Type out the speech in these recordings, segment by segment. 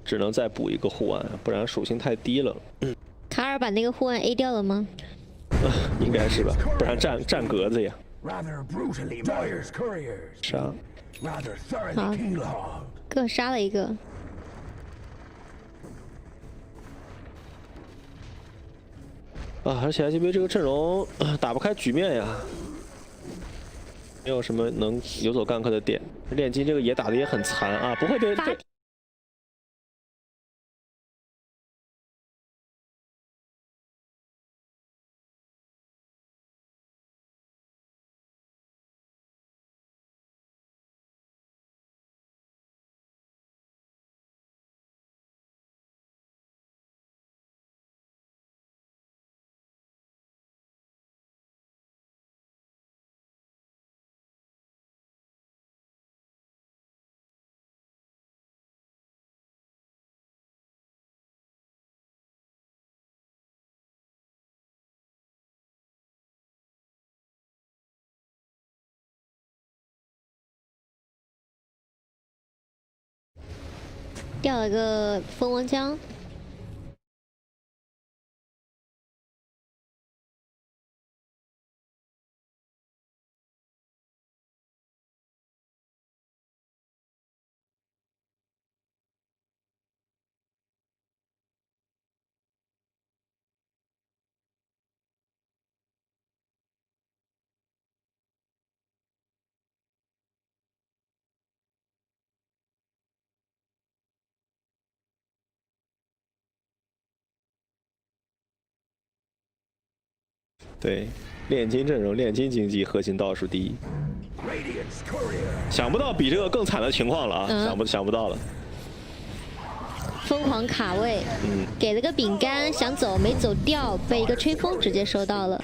只能再补一个护腕，不然属性太低了。卡尔把那个护腕 A 掉了吗？应该是吧，不然占格子呀。杀。好，各杀了一个。啊，而且 IGV 这个阵容打不开局面呀，没有什么能有所干克的点。炼金这个也打的也很残啊，不会被。掉了个蜂王浆。对，炼金阵容、炼金经济核心倒数第一。想不到比这个更惨的情况了啊！想不到了。疯狂卡位，给了个饼干，想走没走掉，被一个吹风直接收到了。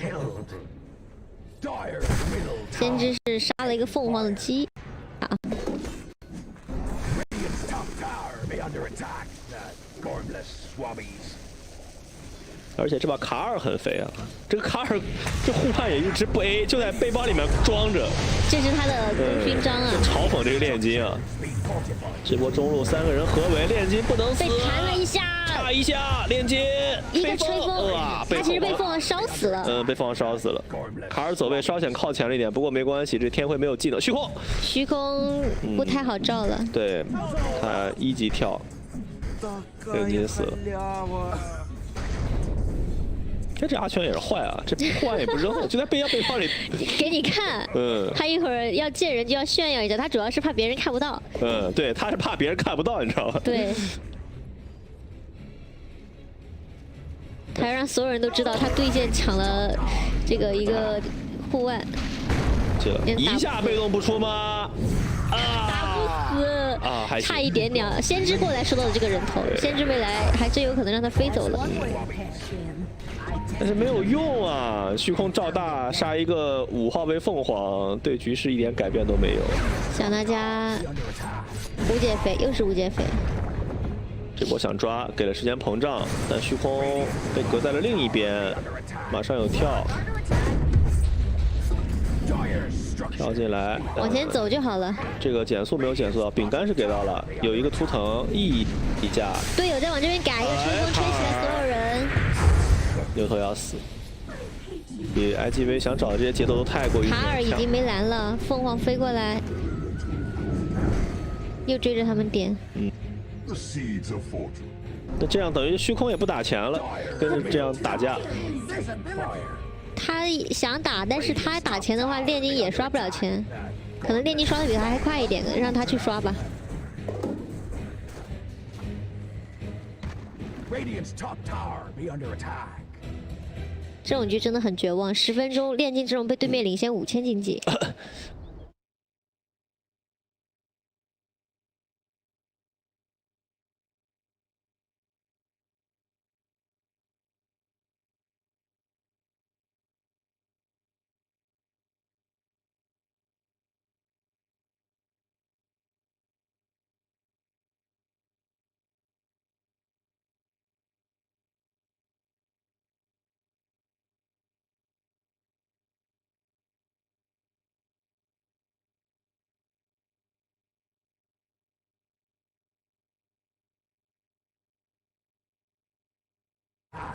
先知是杀了一个凤凰的鸡，啊。而且这把卡尔很肥啊，这个卡尔这护腕也一直不 A， 就在背包里面装着。这是他的功勋章啊！嘲讽这个炼金啊！这波中路3个人合围，炼金不能死。被弹了一下，差一下，炼金一个吹风，他其实被凤凰烧死了。被凤凰烧死了。卡尔走位稍显靠前了一点，不过没关系，这天辉没有技能，虚空。虚空不太好照了。对，他1级跳，炼金死了。这阿全也是坏啊，这护腕也不扔，就在背包里给你看。他一会儿要见人就要炫耀一下，他主要是怕别人看不到。对，他是怕别人看不到，你知道吗？对。他要让所有人都知道他对线抢了这个一个护腕。这一下被动不出吗？打不死啊，还差一点点。先知过来收到了这个人头，先知未来还真有可能让他飞走了。但是没有用啊！虚空照大杀一个5号位凤凰，对局势一点改变都没有。想大家无解飞，又是无解飞。这波想抓，给了时间膨胀，但虚空被隔在了另一边，马上有跳，跳进来，往前走就好了。这个减速没有减速到，饼干是给到了，有一个图腾一架。队友在往这边改，一个吹风吹起来所有人。牛头要死，比 IGV 想找的这些节奏都太过于。卡尔已经没蓝了，凤凰飞过来，又追着他们点。那这样等于虚空也不打钱了，跟着这样打架。他想打，但是他打钱的话，炼金也刷不了钱，可能炼金刷的比他还快一点，让他去刷吧。这种局真的很绝望，10分钟炼金这种被对面领先5000经济。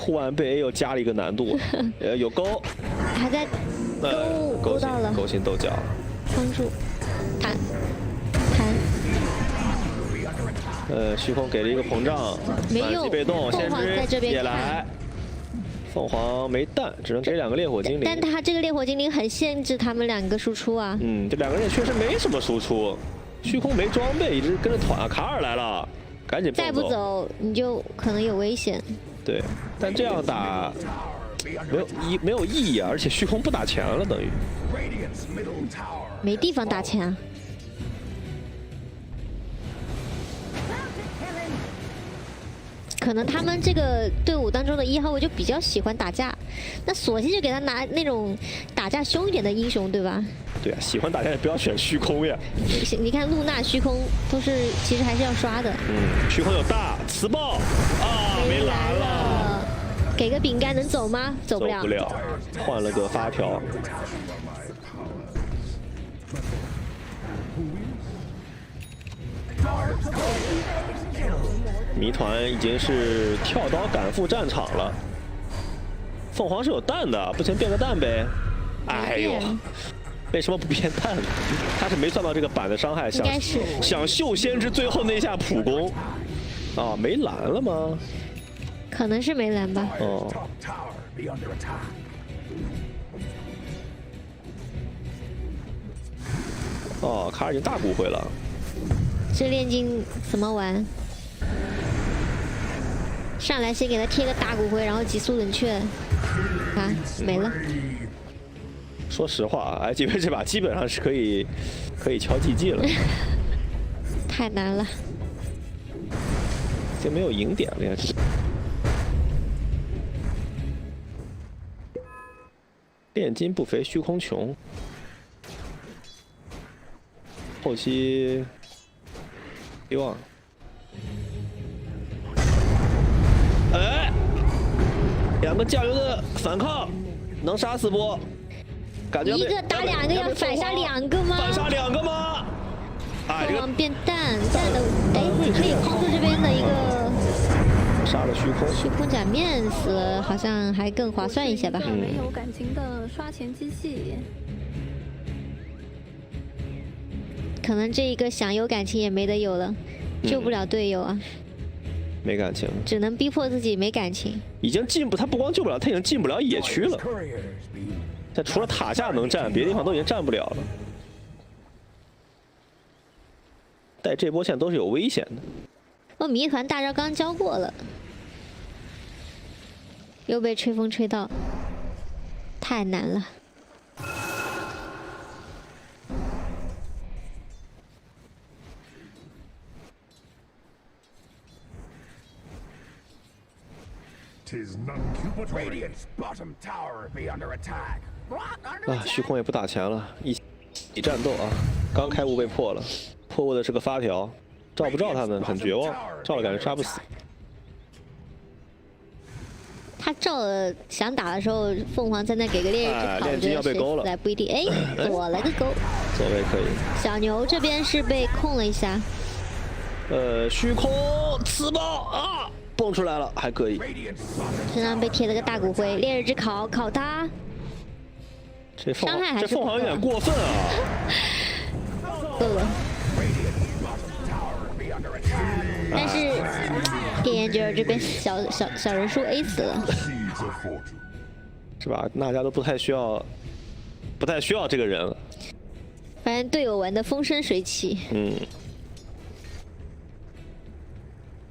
护腕被 A 又加了一个难度，有勾，还在勾到了，勾心斗角，帮助弹。虚空给了一个膨胀，没用，被动，凤凰在这边也来。凤凰没蛋，只能给2个烈火精灵。但他这个烈火精灵很限制他们2个输出啊。这2个人也确实没什么输出。虚空没装备，一直跟着团。卡尔来了，赶紧再不走你就可能有危险。对，但这样打没有意义啊，而且虚空不打钱了，等于没地方打钱啊。可能他们这个队伍当中的1号位就比较喜欢打架，那索性就给他拿那种打架凶一点的英雄，对吧？对啊，喜欢打架也不要选虚空呀。你看露娜、虚空都是其实还是要刷的。虚空有大磁暴啊，没蓝了。给个饼干能走吗？走不了。走不了，换了个发条。谜团已经是跳刀赶赴战场了。凤凰是有蛋的，不行变个蛋呗。哎呦，为什么不变蛋呢？他是没算到这个板的伤害，想秀先知最后那下普攻。啊，没蓝了吗？可能是没蓝吧。哦，卡尔已经大骨灰了。这炼金怎么玩？上来先给他贴个大骨灰，然后急速冷却，啊，没了。说实话，IGV 这把基本上是可以敲 GG 了。太难了。就没有赢点了呀。炼金不肥，虚空穷。后期希望。哎，2个酱油的反抗能杀死不？感觉一个打2个要反杀2个吗？反杀2个吗？凤凰变蛋的，哎，可以控制这边的一个杀了虚空，虚空假面死了，好像还更划算一些吧。没有感情的刷钱机器。可能这一个想有感情也没得有了，救不了队友啊。没感情，只能逼迫自己没感情。已经他不光救不了，他已经进不了野区了。他除了塔下能站，别的地方都已经站不了了。带这波线都是有危险的。哦，谜团大招刚交过了，又被吹风吹到，太难了。啊，虚空也不打钱了，一起战斗啊！刚开悟被破了，破悟的是个发条，照不照他们很绝望，照了感觉杀不死。他照了想打的时候，凤凰在那给个烈日之考，炼金要被勾了，来不一定。哎，躲了个勾，走位可以。小牛这边是被控了一下。虚空磁暴啊！蹦出来了，还可以。身上被贴了个大骨灰，烈日之考考他。这伤害还是这凤凰有点过分啊！够了。但是电眼角这边小人数 A 死了，是吧？大家都不太需要这个人了。反正队友玩的风生水起。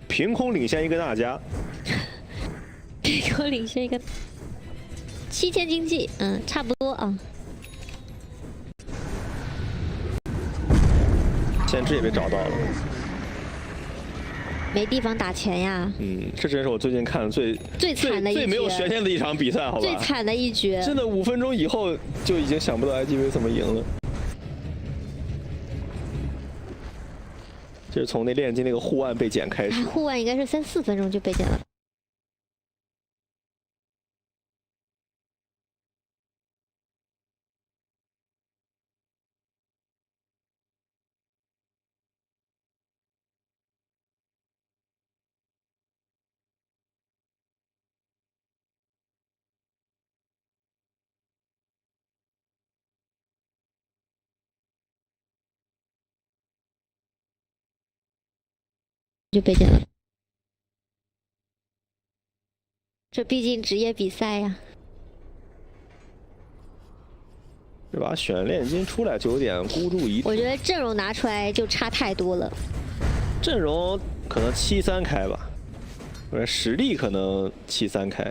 凭空领先一个大家，凭空领先一个7000经济，差不多啊。先知也被找到了，没地方打钱呀。这真是我最近看的最惨的一局，最没有悬念的一场比赛，好吧？最惨的一局，真的5分钟以后就已经想不到 IGV 怎么赢了。就是从那炼金那个护腕被剪开始，护腕应该是3、4分钟就被剪了。就被捡了。这毕竟职业比赛呀。这把选炼金出来就有点孤注一掷。我觉得阵容拿出来就差太多了。阵容可能7-3开吧，或者实力可能7-3开，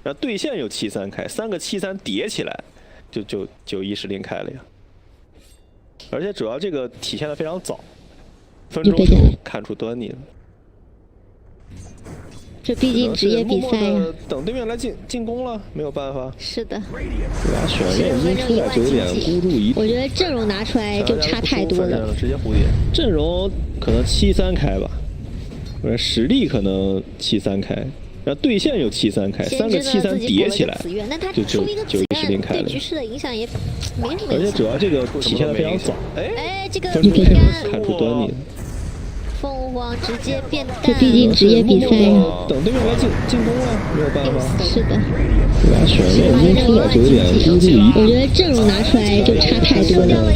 然后对线有7-3开，3个7-3叠起来，就1-10开了呀。而且主要这个体现的非常早，分钟就看出端倪了。这毕竟职业比赛呀。等对面来进攻了，没有办法。是的。这把选炼金出来就有点孤注一掷。我觉得阵容拿出来就差太多了。直接蝴蝶。阵容可能7-3开吧，或者实力可能7-3开，然后对线有7-3开，3个7-3叠起来，就1-10开了。对局势的影响也没什么。而且主要这个体现的非常早，哎，这个分钟就看出端倪了。凤凰直接变淡。这毕竟职业比赛呀。等对面来进攻了，没有办法。是的。这把选炼金出来就有点孤注一掷。我觉得阵容拿出来就差太多了。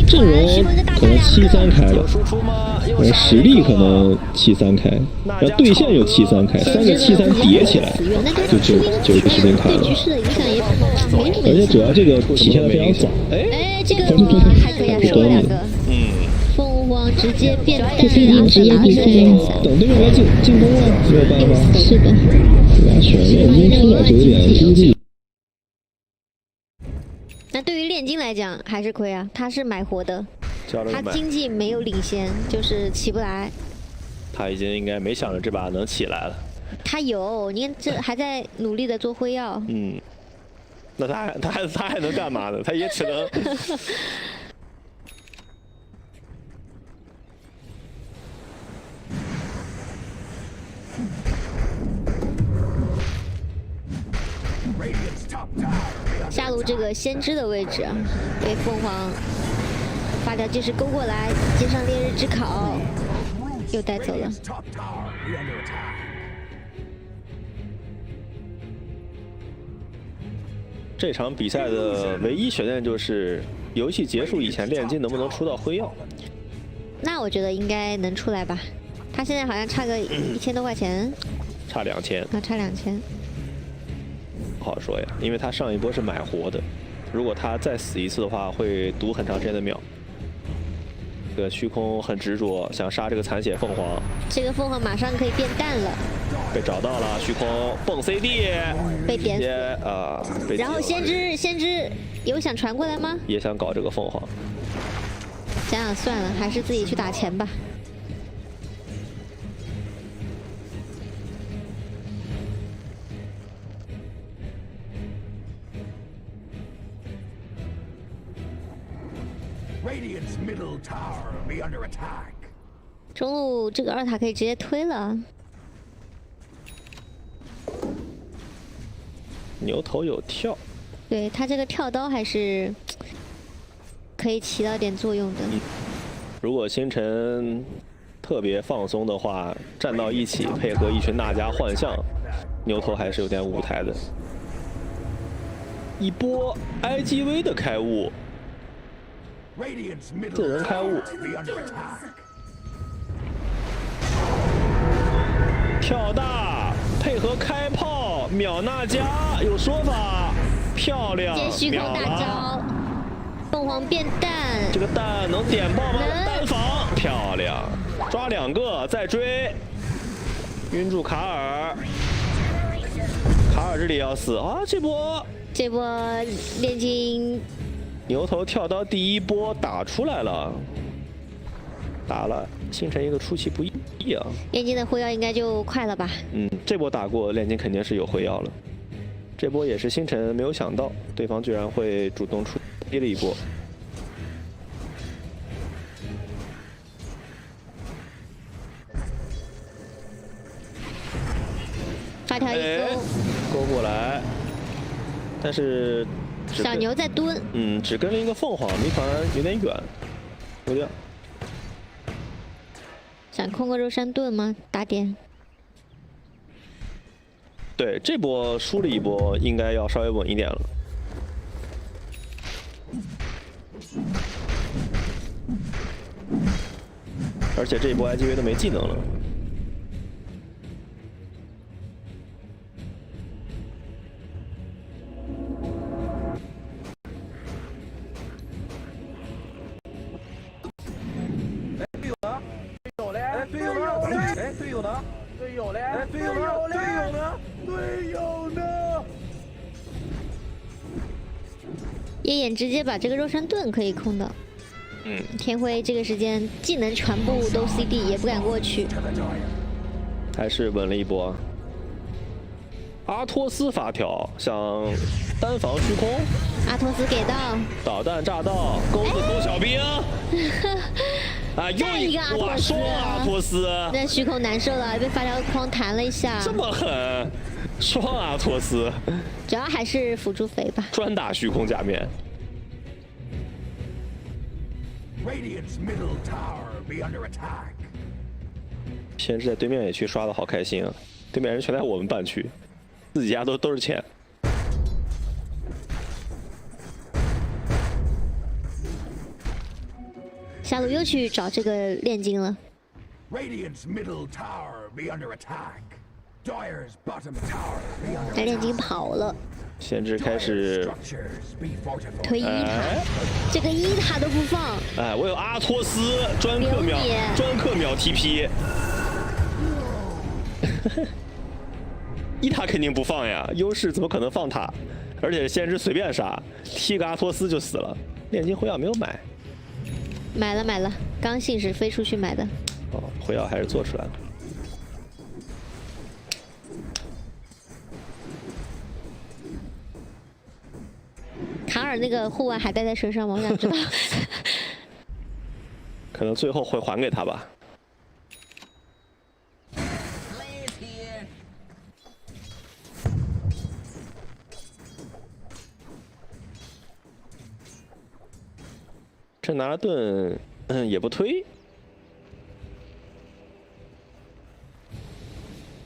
阵容可能7-3开了，实力可能7-3开，然后对线有7-3开，3个7-3叠起来，就1-10开了。对局势的影响也没什么。而且主要这个体现的非常早，哎，这个还可以啊，输了2个。凤凰直接变淡。这毕竟职业比赛呀。等对面来进攻了，没有办法。是的。这把选炼金出来就有点孤注。那对于炼金来讲还是亏啊，他是买活的，他经济没有领先，就是起不来。他已经应该没想着这把能起来了。他有，你看这还在努力的做辉耀。那他还能干嘛呢？他也只能。下路这个先知的位置啊，被凤凰发条计时勾过来，接上烈日之考，又带走了。这场比赛的唯一悬念就是游戏结束以前炼金能不能出到辉耀？那我觉得应该能出来吧，他现在好像差个1000多块钱，差2000啊，差2000。不好说呀，因为他上一波是买活的，如果他再死一次的话，会堵很长时间的秒。这个虚空很执着，想杀这个残血凤凰。这个凤凰马上可以变淡了。被找到了，虚空蹦 CD， 被点死啊！然后先知有想传过来吗？也想搞这个凤凰。想想算了，还是自己去打钱吧。中路这个2塔可以直接推了。牛头有跳，对他这个跳刀还是可以起到点作用的。如果星辰特别放松的话，站到一起配合一群大家幻象，牛头还是有点舞台的。一波 IGV 的开悟。个人开悟，跳大配合开炮秒那家，有说法，漂亮，接虚空大招，凤凰变蛋，这个蛋能点爆吗？单防漂亮，抓2个再追，晕住卡尔，卡尔这里要死啊！这波炼金。牛头跳刀第一波打出来了，打了星辰一个出其不意啊！炼金的辉耀应该就快了吧？这波打过炼金肯定是有辉耀了。这波也是星辰没有想到，对方居然会主动出击了一波。发条一勾过来，但是。小牛在蹲，只跟了一个凤凰，谜团有点远，有点。想控个肉山盾吗？打点。对，这波输了一波，应该要稍微稳一点了。而且这一波 IGV 都没技能了。友呢？队友嘞？队友呢？队友呢？队友呢？夜眼直接把这个肉山盾可以控到。天辉这个时间技能全部都 CD， 也不敢过去。还是稳了一波。阿托斯发条想单防虚空，阿托斯给到导弹炸到，钩子勾小兵。啊，又一个阿托斯，双阿托斯，那虚空难受了，被发条框弹了一下。这么狠，双阿托斯，主要还是辅助肥吧。专打虚空假面。先是在对面野区刷的好开心啊，对面人全在我们半区，自己家都是钱。下路又去找这个炼金了。但炼金跑了。先知开始推一塔，这个一塔都不放。哎，我有阿托斯专克秒 TP， 一塔肯定不放呀，优势怎么可能放塔？而且先知随便杀，踢个阿托斯就死了。炼金辉耀没有买，买了，刚信是飞出去买的。哦，辉耀还是做出来了。卡尔那个护腕还带在身上吗？我想知道。可能最后会还给他吧。这拿了盾，也不推，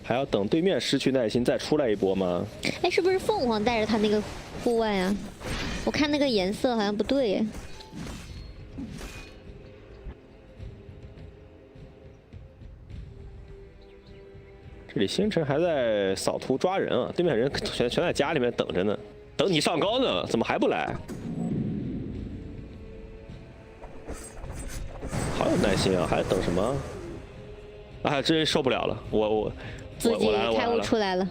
还要等对面失去耐心再出来一波吗？哎，是不是凤凰带着他那个护腕啊？我看那个颜色好像不对耶。这里星辰还在扫图抓人啊，对面人全在家里面等着呢，等你上高呢，怎么还不来？好有耐心啊，还等什么？啊，真受不了了，我自己开悟出来了。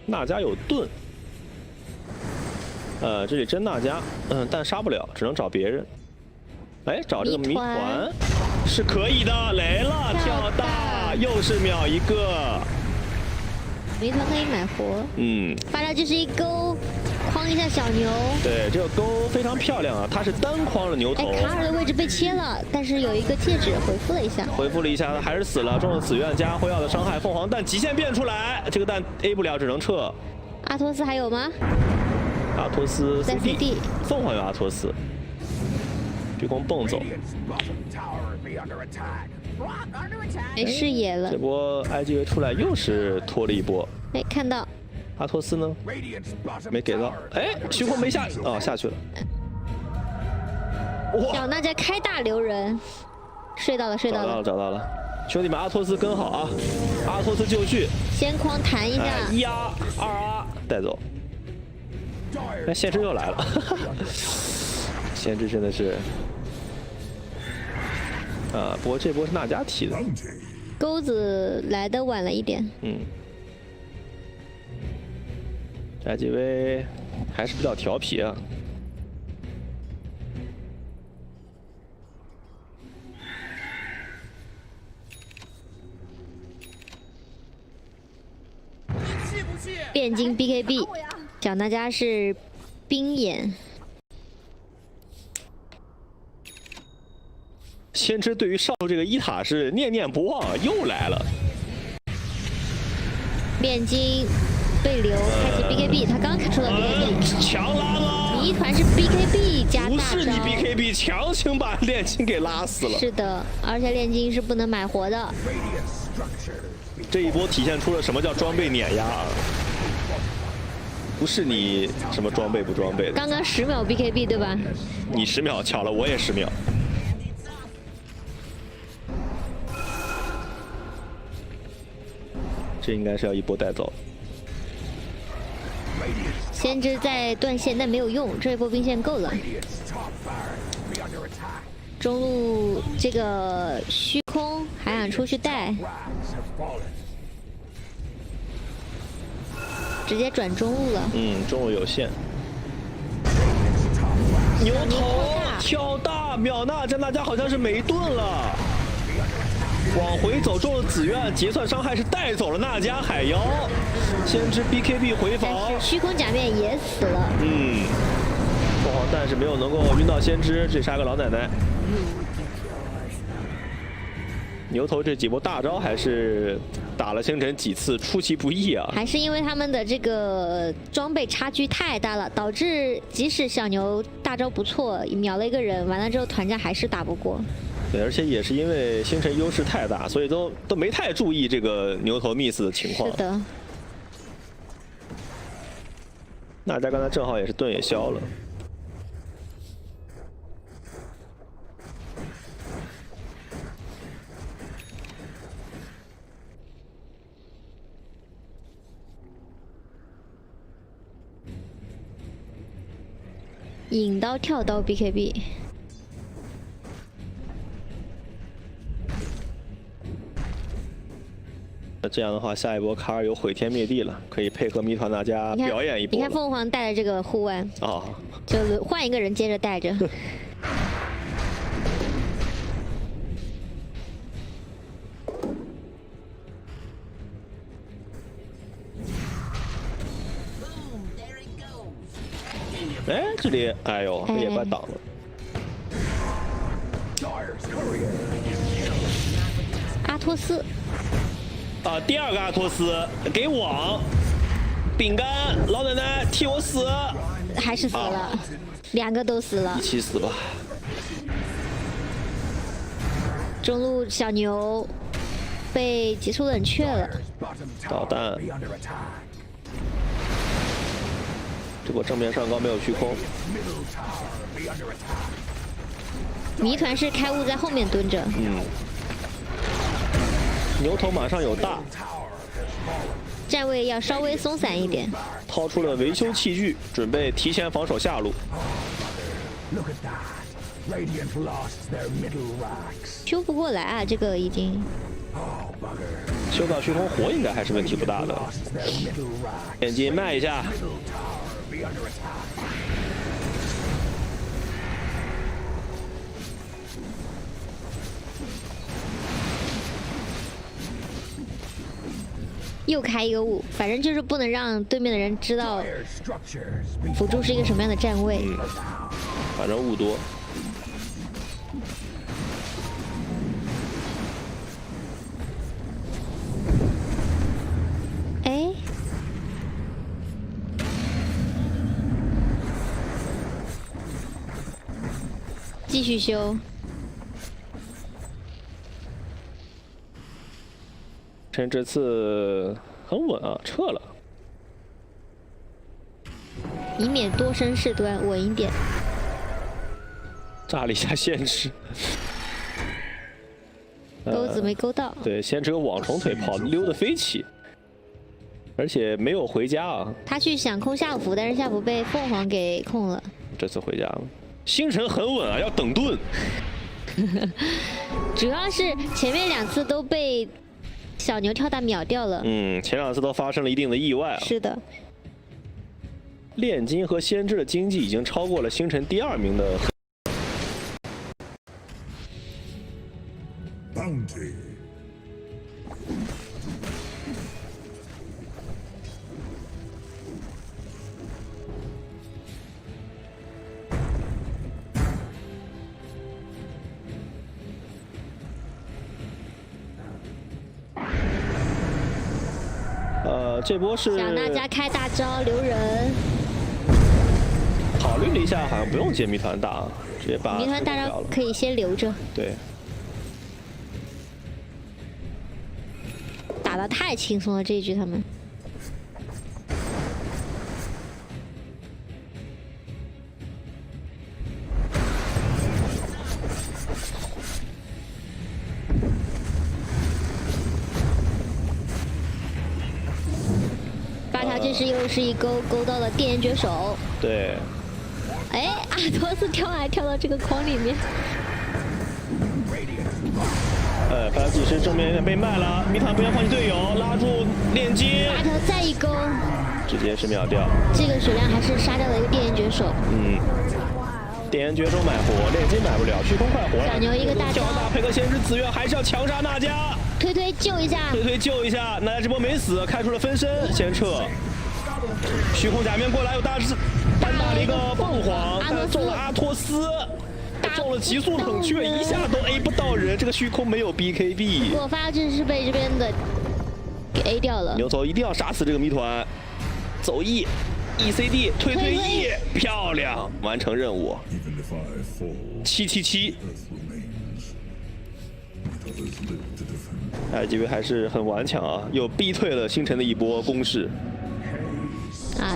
娜迦有盾，这里真娜迦，但杀不了，只能找别人。哎，找这个谜团是可以的，来了，跳大，又是秒一个。谜团可以买活。发条就是一勾，框一下小牛。对，这个勾非常漂亮啊，它是单框了牛头。哎，卡尔的位置被切了，但是有一个戒指回复了一下，他还是死了，中了紫苑加辉耀的伤害，凤凰蛋极限变出来，这个蛋 A 不了，只能撤。阿托斯还有吗？阿托斯在 CD， 凤凰有阿托斯，虚空蹦走，没视野了。这波 IGV 出来又是拖了一波。哎，看到阿托斯呢？没给到。哎，虚空没下，下去了。哇！小娜迦开大留人，睡到了。找到了，兄弟们，阿托斯跟好啊！阿托斯就绪，先框弹一下，1啊2啊带走。哎，先知又来了，先知真的是。不过这波是娜迦踢的，钩子来的晚了一点。IGV 还是比较调皮啊。炼金 BKB， 小娜迦是冰眼。先知对于上路这个一塔是念念不忘，又来了。炼金被留，开启 BKB， 他刚出了 BKB， 强拉吗？谜团是 BKB 加大招，不是你 BKB 强行把炼金给拉死了。是的，而且炼金是不能买活的。这一波体现出了什么叫装备碾压啊！不是你什么装备不装备的。刚刚10秒 BKB 对吧？你10秒巧了，我也10秒。这应该是要一波带走。先知在断线，但没有用，这一波兵线够了。中路这个虚空还想出去带，直接转中路了。中路有线。牛头跳大，秒娜这那家好像是没盾了。往回走中了紫苑，结算伤害是带走了那家海妖。先知 BKB 回防，但是虚空假面也死了。凤凰但是没有能够晕到先知，这杀个老奶奶。牛头这几波大招还是打了星辰几次，出其不意啊！还是因为他们的这个装备差距太大了，导致即使小牛大招不错，秒了一个人，完了之后团战还是打不过。对，而且也是因为星辰优势太大，所以都没太注意这个牛头 miss 的情况。是的。那家刚才正好也是盾也消了。引刀跳刀 BKB， 那这样的话，下一波卡尔有毁天灭地了，可以配合谜团大家表演一波。你看凤凰带的这个护腕啊，就换一个人接着带着。哎，这里，哎呦，这也怪挡了。阿托斯，啊，第二个阿托斯给网，饼干老奶奶替我死，还是死了，两个都死了，一起死吧。中路小牛被急速冷却了，导弹。这波正面上高没有虚空，谜团是开悟在后面蹲着。牛头马上有大，站位要稍微松散一点。掏出了维修器具，准备提前防守下路。修不过来啊，这个已经。修到虚空活应该还是问题不大的。眼睛卖一下。又开一个雾，反正就是不能让对面的人知道辅助是一个什么样的站位。反正雾多。哎，继续修。趁这次很稳啊，撤了，以免多生事端，稳一点。炸了一下先知，钩子没勾到。对，先知个网虫腿跑溜得飞起，而且没有回家啊。他去想控下服，但是下服被凤凰给控了。这次回家了，星辰很稳啊，要等盾。主要是前面两次都被小牛跳大秒掉了。前两次都发生了一定的意外啊。是的。炼金和先知的经济已经超过了星辰第2名的。Bounty. 这波是小娜家开大招留人，考虑了一下，好像不用接谜团大，直接把谜团大招可以先留着。对，打得太轻松了这一局他们。8条这时又是一勾到了电炎绝手。对。哎，阿托斯跳还跳到这个框里面。看到计时正面有点被卖了，米塔不要放弃队友，拉住炼金，拉条再一勾，直接是秒掉。这个血量还是杀掉了一个电源绝手。电源绝手买活，炼金买不了，虚空快活了。小牛一个大招，交大配合先知紫月，还是要强杀娜迦。推救一下，推救一下，娜迦这波没死，开出了分身，先撤。虚空假面过来，有单打了一个凤凰，但中了阿托斯，中了极速冷却，一下都 A 不到人。这个虚空没有 BKB， 我发现是被这边的给 A 掉了。牛头一定要杀死这个谜团，走 ECD 推 E， 漂亮，完成任务。777，这位还是很顽强啊，又逼退了星辰的一波攻势。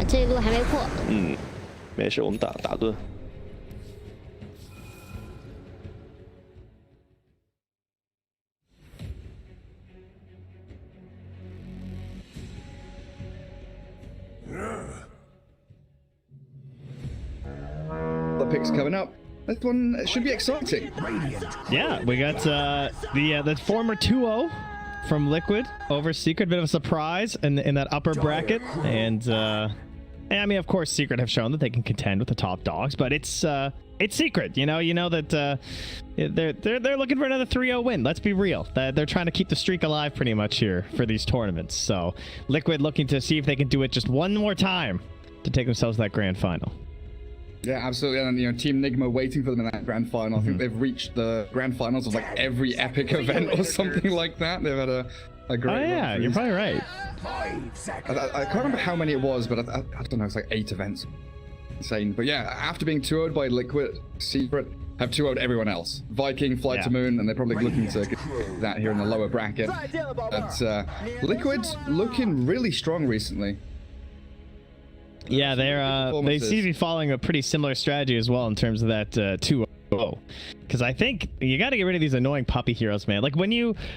这一路还没破。没事，我们打盾。The picks coming up. This one should be exciting. Yeah, we got the former 2-0 from Liquid over Secret. Bit of a surprise in that upper bracket, and I mean, of course, Secret have shown that they can contend with the top dogs, but it's Secret. You know that they're looking for another 3-0 win. Let's be real. They're trying to keep the streak alive pretty much here for these tournaments. So Liquid looking to see if they can do it just one more time to take themselves that grand final. Yeah, absolutely. And Team Nigma waiting for them in that grand final. I think they've reached the grand finals of like every epic event or something like that. They've had a great. Oh yeah, you're probably right. I can't remember how many it was, but I don't know. It's like 8 events. Insane. But yeah, after being 2-0'd by Liquid, Secret have 2-0'd everyone else. Viking, Flight to Moon, and they're probably looking to get that here in the lower bracket. But Liquid looking really strong recently. Yeah, they seem to be following a pretty similar strategy as well in terms of that 2-0. Because I think you got to get rid of these annoying puppy heroes, man. Like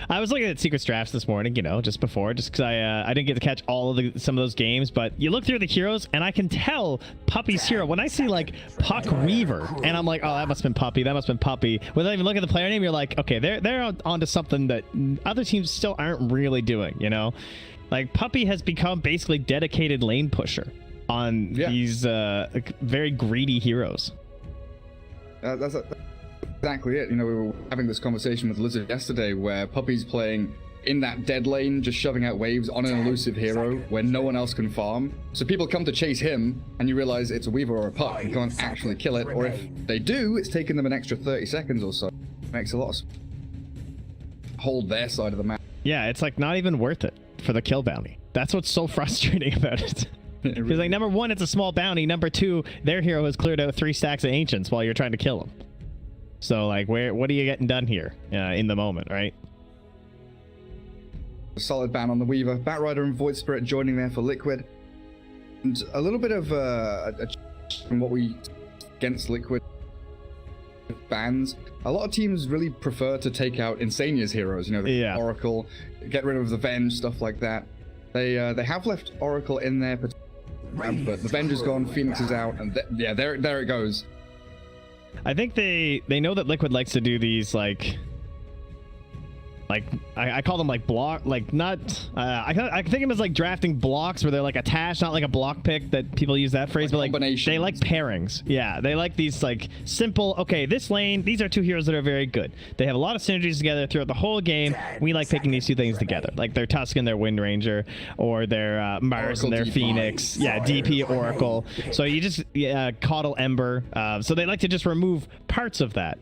I was looking at Secret's drafts this morning, just before, just because I didn't get to catch all of some of those games. But you look through the heroes, and I can tell Puppy's hero when I see like Puck Weaver, and I'm like, oh, that must have been Puppy. That must have been Puppy. Without even looking at the player name, you're like, okay, they're onto something that other teams still aren't really doing. Like Puppy has become basically dedicated lane pusher on these very greedy heroes. That's exactly it. We were having this conversation with Lizard yesterday where Puppy's playing in that dead lane, just shoving out waves on an elusive hero where no one else can farm. So people come to chase him, and you realize it's a Weaver or a Puck and can't actually kill it, or if they do, it's taken them an extra 30 seconds or so. Makes a lot of hold their side of the map. Yeah, it's like not even worth it for the kill bounty. That's what's so frustrating about it. Because like number one, it's a small bounty. Number two, their hero has cleared out 3 stacks of ancients while you're trying to kill him. So like, what are you getting done here in the moment, right? A solid ban on the Weaver. Batrider and Void Spirit joining there for Liquid, and a little bit of a from what we against Liquid bans. A lot of teams really prefer to take out Insania's heroes. The Oracle, get rid of the Venge, stuff like that. They have left Oracle in there. But the Venge is gone, Phoenix is out, and there it goes. I think they know that Liquid likes to do these like I call them like block, like not I think of them as like drafting blocks where they're like attached, not like a block pick that people use that phrase, but like they like pairings. Yeah, they like these like simple, okay, this lane, these are 2 heroes that are very good. They have a lot of synergies together throughout the whole game. We like picking these 2 things together, like their Tuscan, their Wind Ranger, or their Mars and their DP. Phoenix. Yeah, DP Oracle. So you just coddle Ember. So they like to just remove parts of that.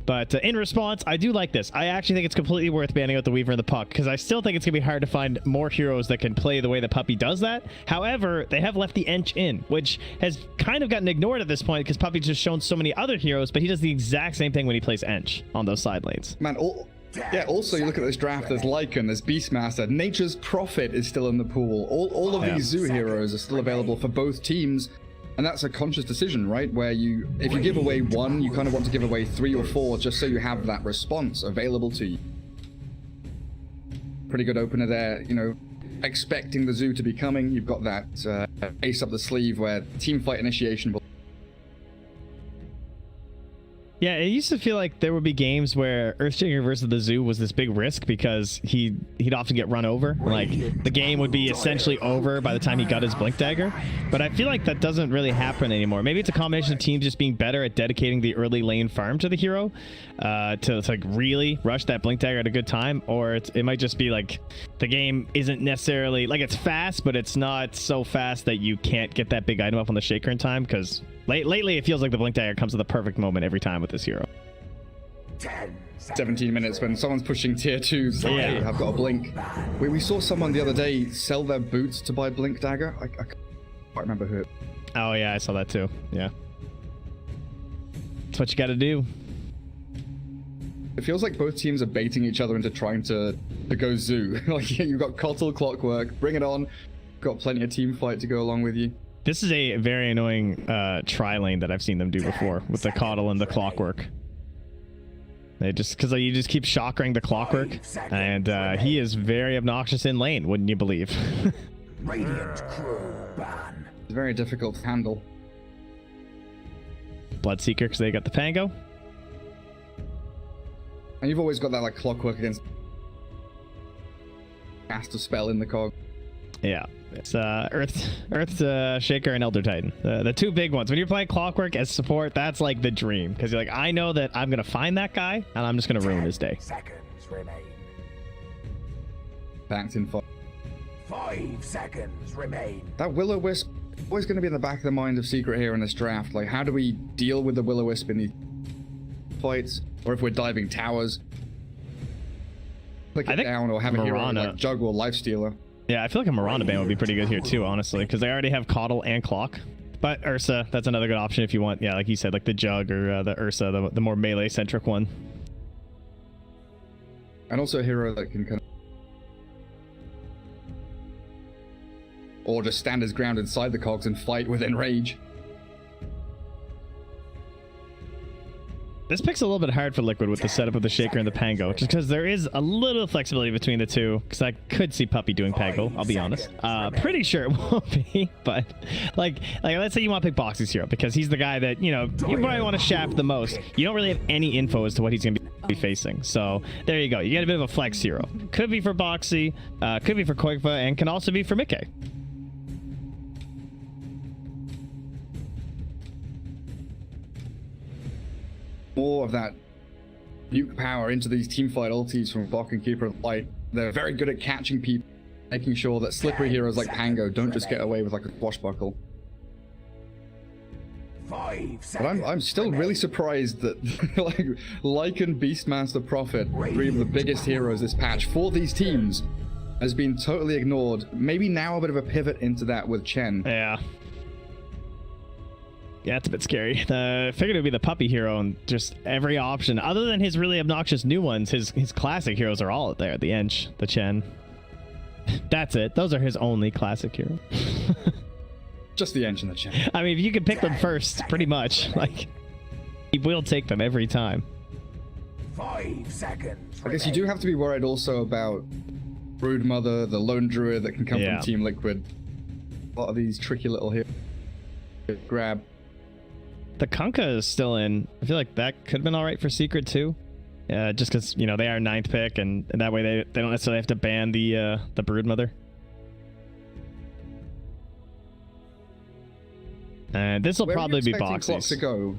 But in response, I do like this. I actually think it's completely worth banning out the Weaver and the Puck, because I still think it's going to be hard to find more heroes that can play the way the Puppy does that. However, they have left the Ench in, which has kind of gotten ignored at this point because Puppy's just shown so many other heroes, but he does the exact same thing when he plays Ench on those side lanes. Man, also you look at this draft, there's Lycan, there's Beastmaster, Nature's Prophet is still in the pool. All of these Zoo heroes are still available for both teams. And that's a conscious decision, right? Where if you give away 1, you kind of want to give away 3 or 4 just so you have that response available to you. Pretty good opener there, expecting the Zoo to be coming. You've got that ace up the sleeve where team fight initiation will Yeah, it used to feel like there would be games where Earthshaker versus the Zoo was this big risk because he'd often get run over. Like, the game would be essentially over by the time he got his Blink Dagger. But I feel like that doesn't really happen anymore. Maybe it's a combination of teams just being better at dedicating the early lane farm to the hero to like really rush that Blink Dagger at a good time. Or it might just be like the game isn't necessarily... Like, it's fast, but it's not so fast that you can't get that big item up on the Shaker in time because... Lately, it feels like the Blink Dagger comes at the perfect moment every time with this hero. 17 minutes when someone's pushing tier 2, so hey, I've got a Blink. We saw someone the other day sell their boots to buy Blink Dagger. I can't remember who. Oh, yeah, I saw that too. Yeah. That's what you got to do. It feels like both teams are baiting each other into trying to go Zoo. Like, you've got Kotl, Clockwork, bring it on. Got plenty of team fight to go along with you. This is a very annoying tri-lane that I've seen them do before with the Kotl and the Clockwork. They just, because you just keep shockering the Clockwork, and he is very obnoxious in lane, wouldn't you believe? It's very difficult to handle. Bloodseeker, because they got the Pango. And you've always got that like Clockwork against cast a spell in the cog. Yeah. It's Earth Shaker and Elder Titan, the two big ones. When you're playing Clockwork as support, that's like the dream, because you're like, I know that I'm gonna find that guy and I'm just gonna ruin his day. Seconds remain. Backed in 5 seconds remain. That Will-O-Wisp always going to be in the back of the mind of Secret here in this draft. Like, how do we deal with the Will-O-Wisp in these fights, or if we're diving towers, click it down, or have a hero like Jug or Lifestealer. Yeah, I feel like a Miranda ban would be pretty good here too, honestly, because they already have Kotl and Clock. But Ursa, that's another good option if you want, yeah, like you said, like the Jug or the Ursa, the more melee-centric one. And also a hero that can kind of... Or just stand his ground inside the cogs and fight within rage. This pick's a little bit hard for Liquid with the setup of the Shaker and the Pango, just because there is a little flexibility between the two, because I could see Puppy doing Pango, I'll be honest. Pretty sure it won't be, but like let's say you want to pick Boxy's hero, because he's the guy that, you know, you probably want to shaft the most. You don't really have any info as to what he's going to be facing, so there you go. You get a bit of a flex hero. Could be for Boxy, could be for Koigfa, and can also be for Mickey. More of that nuke power into these teamfight ultis from Bok and Keeper of Light. They're very good at catching people, making sure that slippery heroes like Pango don't just get away with like a swashbuckle. 5 seconds. But I'm still really surprised that like Lycan, Beastmaster, Prophet, three of the biggest heroes this patch for these teams, has been totally ignored. Maybe now a bit of a pivot into that with Chen. Yeah. Yeah, it's a bit scary. I figured it would be the Puppy hero and just every option. Other than his really obnoxious new ones, his classic heroes are all there. The Ench, the Chen. That's it. Those are his only classic heroes. Just the Ench and the Chen. I mean, if you can pick them first, pretty much. Like, he will take them every time. 5 seconds. I guess you do have to be worried also about Broodmother, the Lone Druid that can come from Team Liquid. A lot of these tricky little heroes. Grab. The Kunkka is still in. I feel like that could have been all right for Secret too. Just because, you know, they are 9th pick, and that way they don't necessarily have to ban the Broodmother. And this will probably be Boxy's. To go?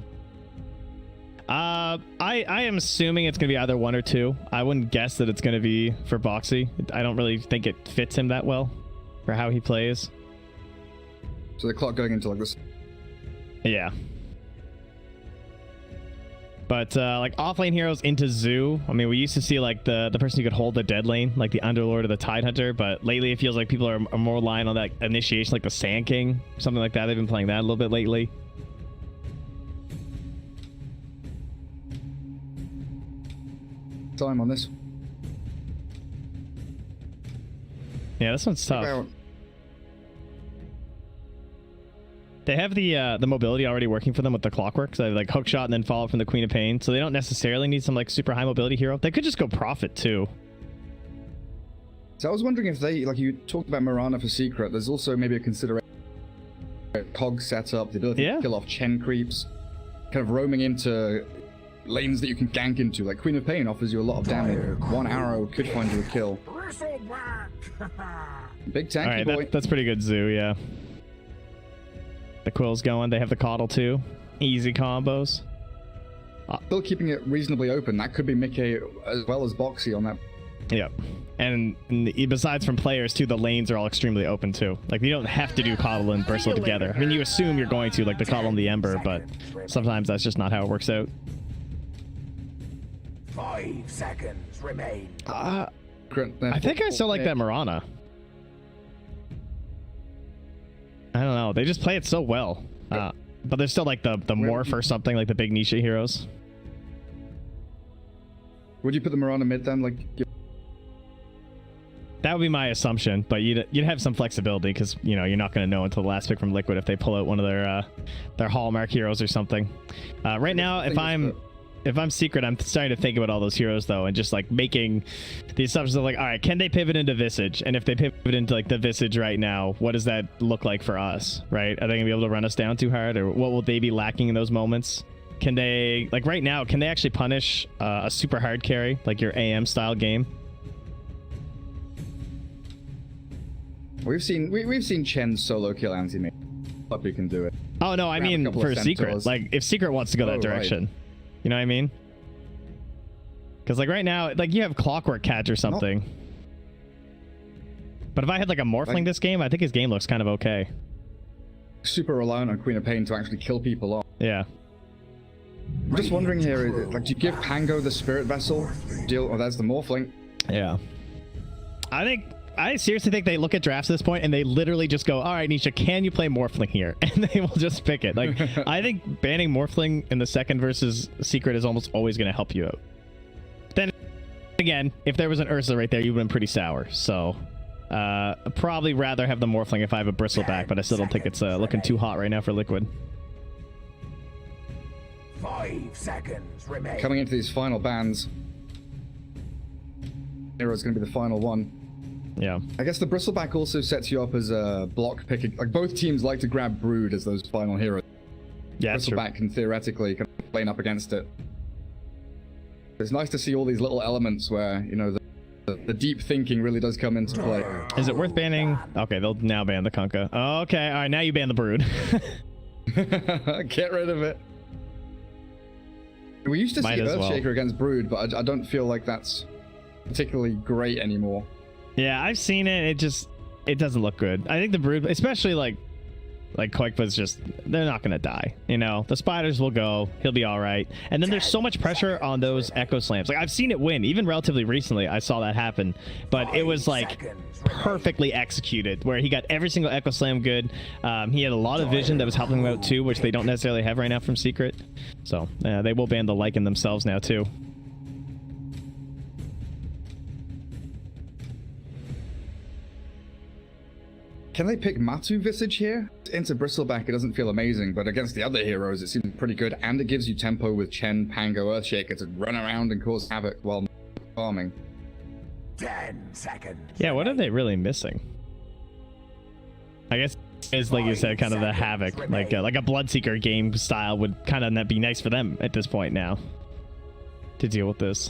I am assuming it's gonna be either 1 or 2. I wouldn't guess that it's gonna be for Boxy. I don't really think it fits him that well for how he plays. So the clock going into like this. Yeah. But like offlane heroes into Zoo, I mean, we used to see like the person who could hold the dead lane, like the Underlord or the Tidehunter, but lately it feels like people are more relying on that initiation, like the Sand King, something like that. They've been playing that a little bit lately. Time on this. Yeah, this one's tough. They have the mobility already working for them with the Clockwork, so they have like Hookshot and then follow up from the Queen of Pain, so they don't necessarily need some like super high mobility hero. They could just go Prophet too. So I was wondering if they, like you talked about Mirana for Secret, there's also maybe a consideration cog setup, the ability to kill off Chen creeps, kind of roaming into lanes that you can gank into. Like Queen of Pain offers you a lot of damage. One arrow could find you a kill. Big tanky boy. That's pretty good zoo, yeah. The Quill's going. They have the Coddle too. Easy combos. Still keeping it reasonably open. That could be Mickey as well as Boxy on that. Yep. And besides from players too, the lanes are all extremely open too. Like you don't have to do Coddle and Bristle together. I mean, you assume you're going to, like the Coddle and the Ember, but sometimes that's just not how it works out. 5 seconds remain. I think I still like that Mirana. I don't know. They just play it so well. But there's still like the Morph or something, like the big niche heroes. Would you put the Mirana mid then? Like, that would be my assumption, but you'd have some flexibility because you know you're not going to know until the last pick from Liquid if they pull out one of their hallmark heroes or something. Right now, if I'm Secret, I'm starting to think about all those heroes though, and just like making the assumptions of like, all right, can they pivot into Visage? And if they pivot into like the Visage right now, what does that look like for us? Right? Are they gonna be able to run us down too hard, or what will they be lacking in those moments? Can they, like right now, can they actually punish a super hard carry like your AM style game? We've seen Chen solo kill anti-mage. Hope you can do it. Oh no, I mean for Secret. Like if Secret wants to go that direction. Right. You know what I mean? Because like right now, like you have Clockwork Catch or something. But if I had like a Morphling this game, I think his game looks kind of okay. Super reliant on Queen of Pain to actually kill people off. Yeah. I'm just wondering here, like, do you give Pango the Spirit Vessel? Oh, that's the Morphling. Yeah. I seriously think they look at drafts at this point and they literally just go, all right, Nisha, can you play Morphling here? And they will just pick it. Like, I think banning Morphling in the second versus Secret is almost always going to help you out. Then again, if there was an Ursa right there, you would have been pretty sour. So I'd probably rather have the Morphling if I have a Bristleback, but I still don't think it's looking too hot right now for Liquid. 5 seconds remain. Coming into these final bans, Hero's going to be the final one. Yeah. I guess the Bristleback also sets you up as a block picking. Like both teams like to grab Brood as those final heroes. Yeah, Bristleback can theoretically kind of lane up against it. It's nice to see all these little elements where, you know, the deep thinking really does come into play. Is it worth banning? Okay, they'll now ban the Kunkka. Oh, okay, all right, now you ban the Brood. Get rid of it. We used to see Earthshaker against Brood, but I don't feel like that's particularly great anymore. Yeah, I've seen it. It doesn't look good. I think the Brood, especially like Koikva's just, they're not gonna die. You know, the spiders will go. He'll be all right. And then there's so much pressure on those Echo Slams. Like I've seen it win, even relatively recently. I saw that happen, but it was like perfectly executed, where he got every single Echo Slam good. He had a lot of vision that was helping him out too, which they don't necessarily have right now from Secret. So they will ban the Lycan themselves now too. Can they pick Matu Visage here? Into Bristleback, it doesn't feel amazing, but against the other heroes, it seems pretty good, and it gives you tempo with Chen, Pango, Earthshaker to run around and cause havoc while farming. 10 seconds. Yeah, what are they really missing? I guess it's like you said, kind of the havoc, like a Bloodseeker game style would kind of be nice for them at this point now to deal with this.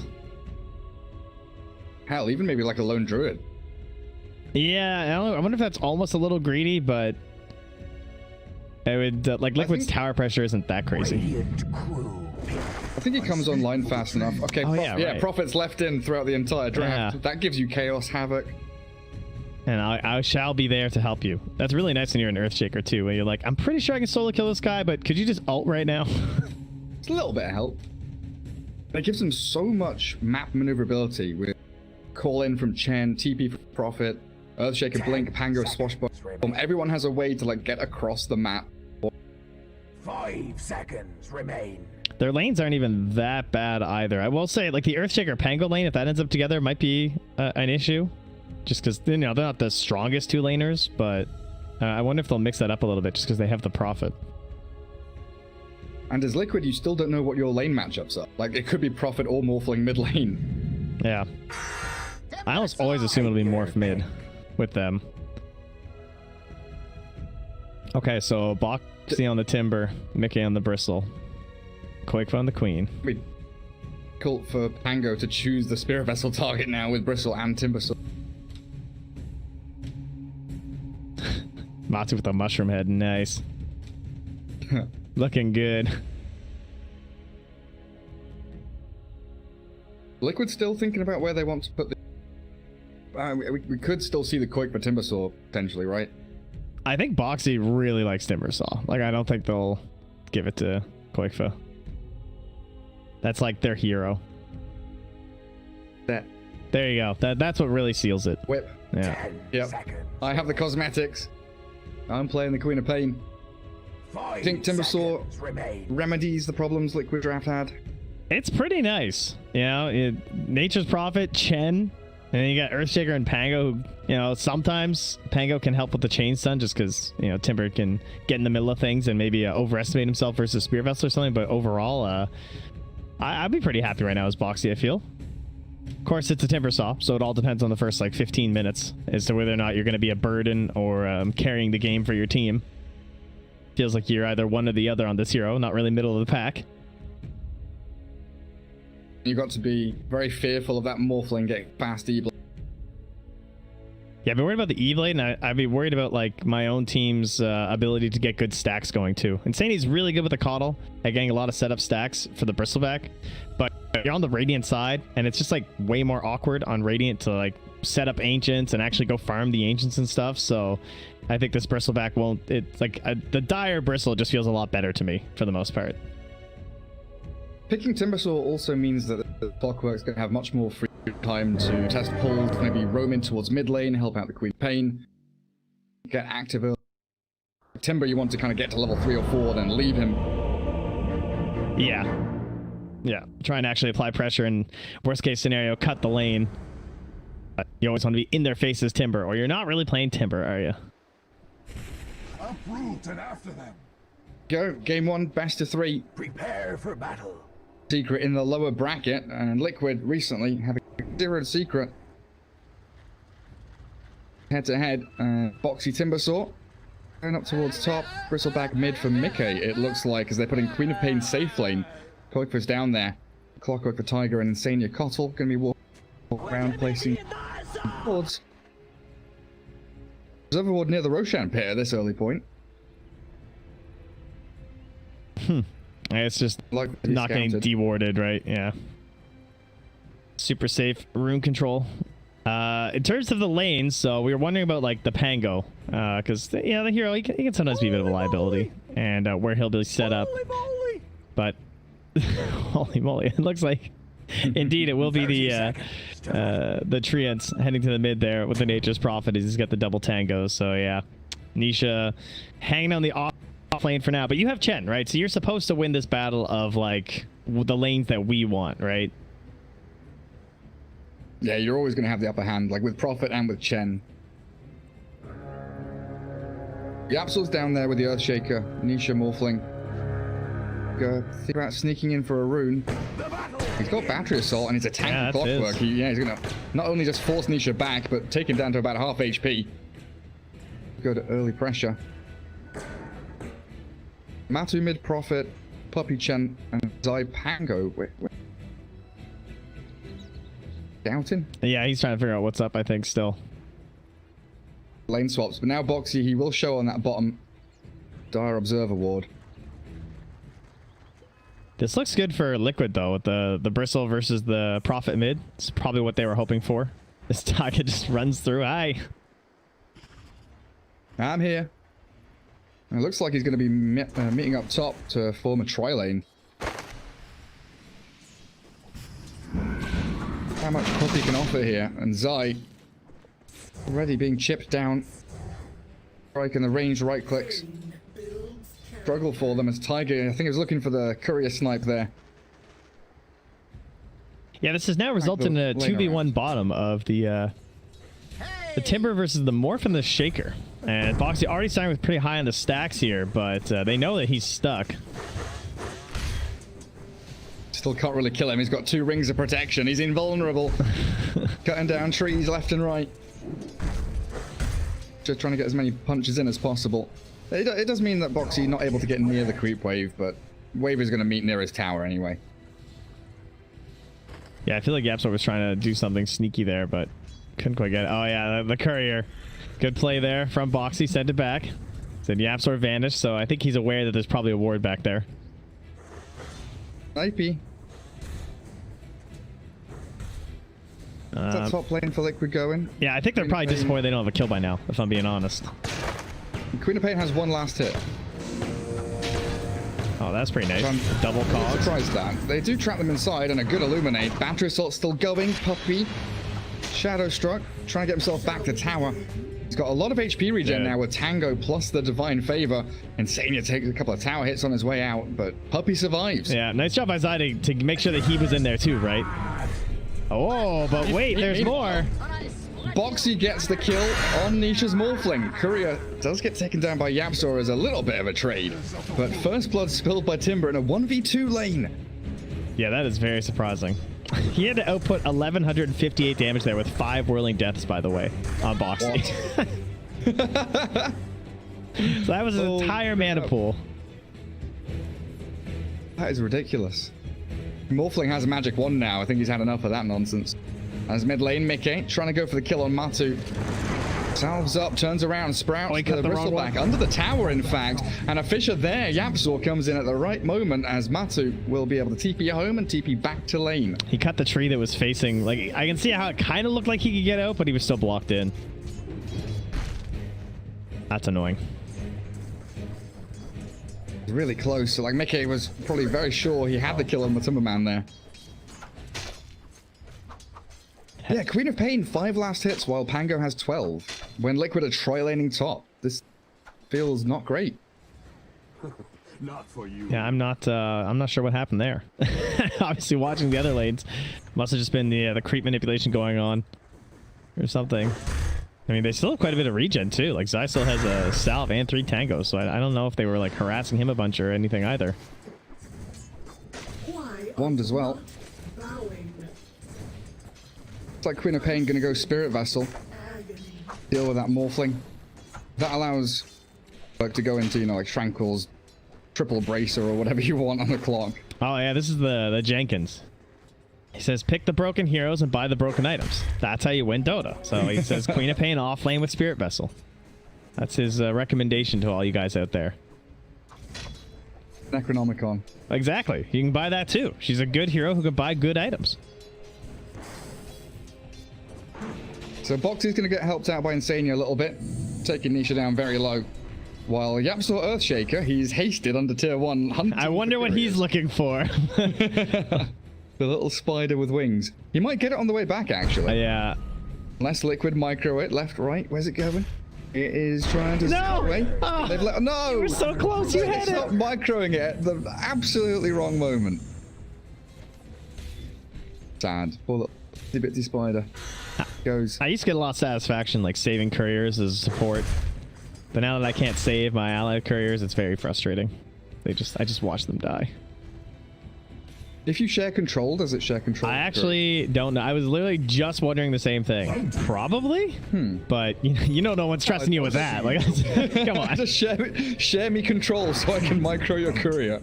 Hell, even maybe like a lone druid. Yeah, I don't know. I wonder if that's almost a little greedy, but it would like Liquid's tower pressure isn't that crazy. I think it comes online fast enough. Okay, right. Prophet's left in throughout the entire draft. Yeah. That gives you chaos, havoc. And I shall be there to help you. That's really nice when you're an Earthshaker too, where you're like, I'm pretty sure I can solo kill this guy, but could you just ult right now? It's a little bit of help. It gives them so much map maneuverability with call in from Chen, TP from Prophet, Earthshaker, Blink, Pango, Swashbuckle. Everyone has a way to like get across the map. 5 seconds remain. Their lanes aren't even that bad either. I will say, like the Earthshaker Pango lane, if that ends up together, might be an issue. Just because, you know, they're not the strongest two laners, but I wonder if they'll mix that up a little bit just because they have the Prophet. And as Liquid, you still don't know what your lane matchups are. Like, it could be Prophet or Morphling mid lane. Yeah. I almost always assume it'll be Morph mid with them. Okay, so Boxy on the Timber, Mickey on the Bristle, Koikva on the Queen. difficult for Pango to choose the Spirit Vessel target now with Bristle and Timbersaw. Matsu with a mushroom head, nice. Looking good. Liquid still thinking about where they want to put the... we could still see the Quake for Timbersaw, potentially, right? I think Boxy really likes Timbersaw. Like, I don't think they'll give it to Quakefa. That's like their hero. That. There you go. That's what really seals it. Whip. Yeah. Yep. I have the cosmetics. I'm playing the Queen of Pain. I think Timbersaw remedies the problems Liquid Draft had. It's pretty nice. You know, Nature's Prophet, Chen, and then you got Earthshaker and Pango, who, you know, sometimes Pango can help with the chain stun just because, you know, Timber can get in the middle of things and maybe overestimate himself versus Spirit Vessel or something. But overall, I'd be pretty happy right now as Boxy, I feel. Of course, it's a Timbersaw, so it all depends on the first, like, 15 minutes as to whether or not you're going to be a burden or carrying the game for your team. Feels like you're either one or the other on this hero, not really middle of the pack. You got to be very fearful of that Morphling getting past E-Blade. Yeah, I've been worried about the E-Blade, and I'd be worried about, like, my own team's ability to get good stacks going, too. Insanity's really good with the Coddle at getting a lot of setup stacks for the Bristleback, but you're on the Radiant side, and it's just, like, way more awkward on Radiant to, like, set up Ancients and actually go farm the Ancients and stuff, so I think this Bristleback won't... It's, like, the Dire Bristle just feels a lot better to me, for the most part. Picking Timbersaw also means that the Clockwork's going to have much more free time to test pulls, maybe roam in towards mid lane, help out the Queen of Pain, get active early. Timber, you want to kind of get to level 3 or 4, then leave him. Yeah. Yeah. Try and actually apply pressure and, worst case scenario, cut the lane. But you always want to be in their faces, Timber, or you're not really playing Timber, are you? Uproot and after them. Go. Game 1, best of 3. Prepare for battle. Secret in the lower bracket, and Liquid recently having 0 secret. Head to head, Boxy Timbersaw going up towards top. Bristleback mid for Mickey, it looks like, as they're putting Queen of Pain safe lane. Clockwork's down there. Clockwork for Tiger and Insania Cottle going to be walking around placing boards. There's Overward near the Roshan pit at this early point. It's just like not getting dewarded, right? Yeah. Super safe rune control. In terms of the lanes, so we were wondering about like the Pango, because the hero he can sometimes be a bit of a liability, and where he'll be set up. But holy moly, it looks like indeed it will be the Treants heading to the mid there with the Nature's Prophet. He's got the double tangos, so yeah, Nisha hanging on the off lane for now, but you have Chen, right? So you're supposed to win this battle of like the lanes that we want, right? Yeah, you're always going to have the upper hand, like with Prophet and with Chen. Yapsil's down there with the Earthshaker, Nisha Morphling. Think about sneaking in for a rune. He's got Battery Assault and he's a tank Clockwork. He's going to not only just force Nisha back, but take him down to about half HP. Good early pressure. Matu mid Prophet, Puppy Chen, and Zai Pango. Doubting? Yeah, he's trying to figure out what's up, I think, still. Lane swaps, but now Boxy, he will show on that bottom Dire Observer ward. This looks good for Liquid, though, with the Bristle versus the Prophet mid. It's probably what they were hoping for. This target just runs through. Hi. I'm here. It looks like he's going to be meeting up top to form a tri-lane. How much Puppy can offer here, and Zai already being chipped down. Strike and the range right clicks. Struggle for them as Tiger, I think, is looking for the courier snipe there. Yeah, this has now resulted in a 2v1 bottom of the Timber versus the Morph and the Shaker. And Boxy already starting with pretty high on the stacks here, but they know that he's stuck. Still can't really kill him. He's got 2 rings of protection. He's invulnerable. Cutting down trees left and right. Just trying to get as many punches in as possible. It does mean that Boxy not able to get near the creep wave, but wave is going to meet near his tower anyway. Yeah, I feel like Yapsor was trying to do something sneaky there, but couldn't quite get it. Oh yeah, the courier. Good play there from Boxy, sent it back. Said Yapsor vanished, so I think he's aware that there's probably a ward back there. IP. That's top lane for Liquid going. Yeah, I think they're probably disappointed they don't have a kill by now, if I'm being honest. Queen of Pain has one last hit. Oh, that's pretty nice. So double cog. Surprised that. They do trap them inside and a good illuminate. Battery assault still going. Puppy. Shadow struck. Trying to get himself back to tower. He's got a lot of HP regen now with Tango plus the Divine Favor. Insania takes a couple of tower hits on his way out, but Puppy survives. Yeah, nice job by Zai to make sure that he was in there too, right? Oh, but wait, there's more. Boxy gets the kill on Nisha's Morphling. Courier does get taken down by Yapsor as a little bit of a trade, but first blood spilled by Timber in a 1v2 lane. Yeah, that is very surprising. He had to output 1158 damage there with 5 whirling deaths, by the way, on Boxy. So that was his entire mana pool. That is ridiculous. Morphling has a magic wand now. I think he's had enough of that nonsense. As mid lane, Mickey trying to go for the kill on Matu. Salves up, turns around, sprouts the bristleback under the tower, in fact. And a Fisher there. Yapsor comes in at the right moment as Matu will be able to TP home and TP back to lane. He cut the tree that was facing. Like, I can see how it kind of looked like he could get out, but he was still blocked in. That's annoying. Really close. So, like, Mickey was probably very sure he had the kill on the Timberman there. Yeah, Queen of Pain, 5 last hits while Pango has 12. When Liquid are tri-laning top, this feels not great. Not for you. Yeah, I'm not sure what happened there. Obviously, watching the other lanes, must have just been the creep manipulation going on, or something. I mean, they still have quite a bit of regen too. Like Zai still has a salve and 3 tangos, so I don't know if they were like harassing him a bunch or anything either. Wand as well. It's like Queen of Pain gonna go Spirit Vessel. Deal with that Morphling. That allows Berg to go into, you know, like Tranquil's triple bracer or whatever you want on the clock. Oh yeah, this is the Jenkins. He says pick the broken heroes and buy the broken items. That's how you win Dota. So he says Queen of Pain off lane with Spirit Vessel. That's his recommendation to all you guys out there. Necronomicon. Exactly. You can buy that too. She's a good hero who can buy good items. So Boxy's going to get helped out by Insania a little bit, taking Nisha down very low. While Yapsor Earthshaker, he's hasted under tier 1. I wonder what he's looking for. The little spider with wings. He might get it on the way back, actually. Yeah. Unless Liquid micro it, left, right. Where's it going? It is trying to... No! Oh, no! You were so close, you had it! Stop microing it at the absolutely wrong moment. Sad. Poor little bitty spider. Goes. I used to get a lot of satisfaction like saving couriers as support, but now that I can't save my allied couriers, it's very frustrating. I just watch them die. If you share control, does it share control? I actually don't know. I was literally just wondering the same thing. Probably, but you know no one's trusting you with that. Like, come on. Just share me control so I can micro your courier.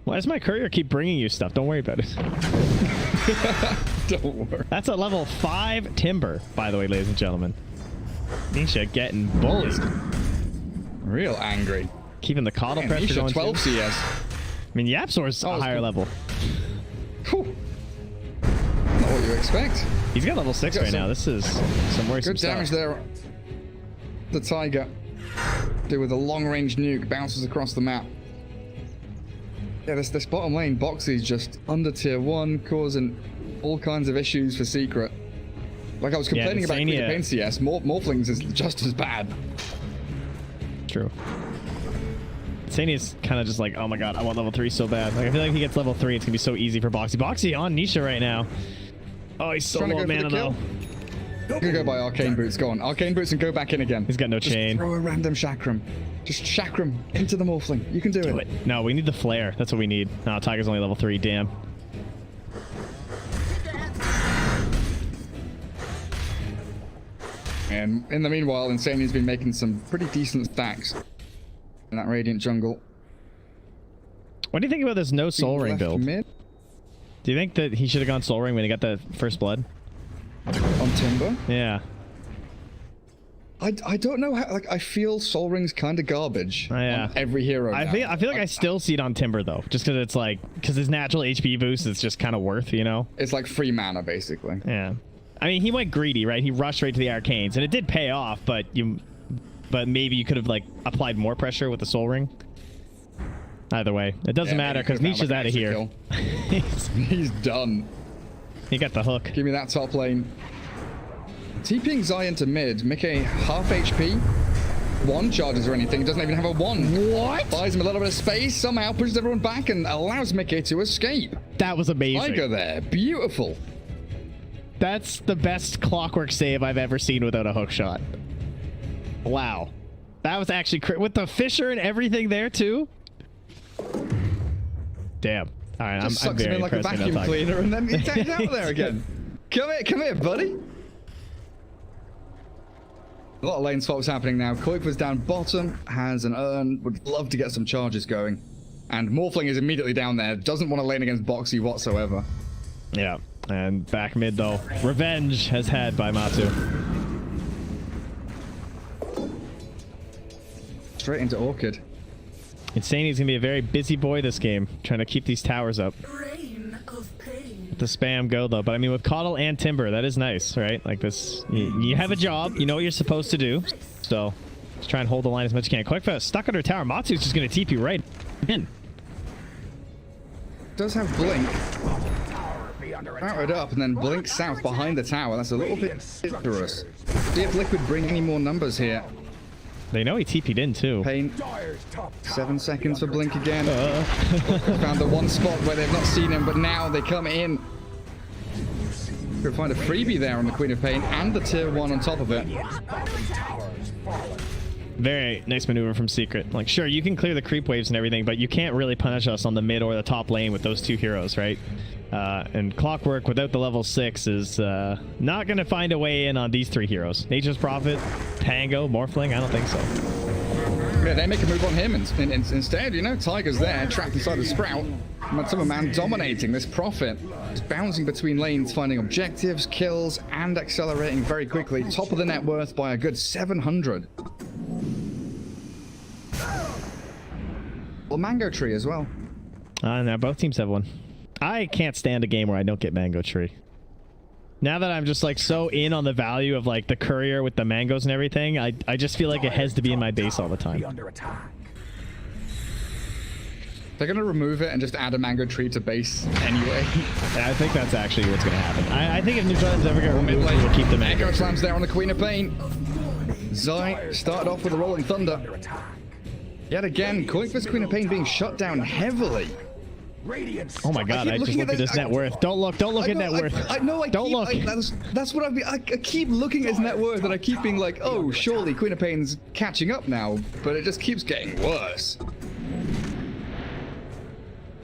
Why does my courier keep bringing you stuff? Don't worry about it. Don't worry. That's a level 5 Timber, by the way, ladies and gentlemen. Nisha getting bullied. Real angry. Keeping the coddle pressure Nisha going. 12 too. CS. I mean, Yapsor's a higher level. Whew. Not what you expect. He's got level 6 right now. This is some worrisome Good damage there. The Tiger. Do with a long-range nuke. Bounces across the map. Yeah, this bottom lane, Boxy's just under tier 1, causing all kinds of issues for Secret. Like I was complaining about Queen of Pain CS, Morphlings is just as bad. True. Insania's kind of just like, oh my god, I want level 3 so bad. Like I feel like if he gets level 3, it's gonna be so easy for Boxy. Boxy on Nisha right now. Oh, he's so low mana though. I'm gonna go by Arcane Boots. Go on, Arcane Boots and go back in again. He's got no chain. Throw a random Chakram. Just Chakram into the Morphling. You can do it. No, we need the Flare. That's what we need. No, Tiger's only level 3. Damn. And in the meanwhile, Insania's been making some pretty decent stacks in that Radiant jungle. What do you think about this no Soul Ring build? Mid. Do you think that he should have gone Soul Ring when he got the first blood? On Timber? Yeah. I don't know how, like, I feel Soul Ring's kind of garbage on every hero now. I feel like I still see it on Timber though, just because it's like, because his natural HP boost is just kind of worth, you know? It's like free mana basically. Yeah. I mean, he went greedy, right? He rushed right to the Arcanes, and it did pay off, but maybe you could have like applied more pressure with the Soul Ring. Either way, it doesn't matter because Nisha's out of here. He's done. He got the hook. Give me that top lane. TPing Zai into mid. Mickey half HP. One charges or anything. Doesn't even have a one. What? Buys him a little bit of space. Somehow pushes everyone back and allows Mickey to escape. That was amazing. Tiger there. Beautiful. That's the best Clockwork save I've ever seen without a hook shot. Wow. That was actually with the Fisher and everything there too. Damn. All right, Just I'm sucks him very in like a vacuum cleaner and then he's out there again. Come here, buddy. A lot of lane swaps happening now. Koikva's down bottom, has an urn, would love to get some charges going. And Morphling is immediately down there, doesn't want to lane against Boxy whatsoever. Yeah, and back mid though. Revenge has had by Matu. Straight into Orchid. Insanity's gonna be a very busy boy this game, trying to keep these towers up. The spam go though, but I mean with Coddle and Timber, that is nice, right? Like this, you have a job, you know what you're supposed to do, so just try and hold the line as much as you can. Quickfire stuck under tower. Matsu's just gonna TP right in. Does have Blink. Powered up and then Blink south behind the tower. That's a little bit dangerous. See if Liquid bring any more numbers here. They know he TP'd in too. Pain. 7 seconds for Blink again. Found the one spot where they've not seen him, but now they come in. Could find a freebie there on the Queen of Pain and the tier 1 on top of it. Very nice maneuver from Secret. Like, sure, you can clear the creep waves and everything, but you can't really punish us on the mid or the top lane with those two heroes, right? And Clockwork without the level 6 is not going to find a way in on these three heroes. Nature's Prophet, Tango, Morphling, I don't think so. Yeah, they make a move on him instead, you know, Tiger's there, trapped inside the Sprout. Matsuma Man dominating this Prophet. Just bouncing between lanes, finding objectives, kills, and accelerating very quickly. Top of the net worth by a good 700. Well, Mango Tree as well. Now both teams have one. I can't stand a game where I don't get Mango Tree. Now that I'm just like so in on the value of like the courier with the mangoes and everything, I just feel like it has to be in my base all the time. They're going to remove it and just add a Mango Tree to base anyway. Yeah, I think that's actually what's going to happen. I think if Neutralians ever get removed, we'll keep the mango. Echo slams there on the Queen of Pain. Zai started off with a Rolling Thunder. Yet again, Koikva's Queen of Pain being shut down heavily. Oh my god, I just look at his net worth. Don't look at net worth. Don't look. That's what I keep looking at his net worth and I keep being like, oh, surely Queen of Pain's catching up now, but it just keeps getting worse.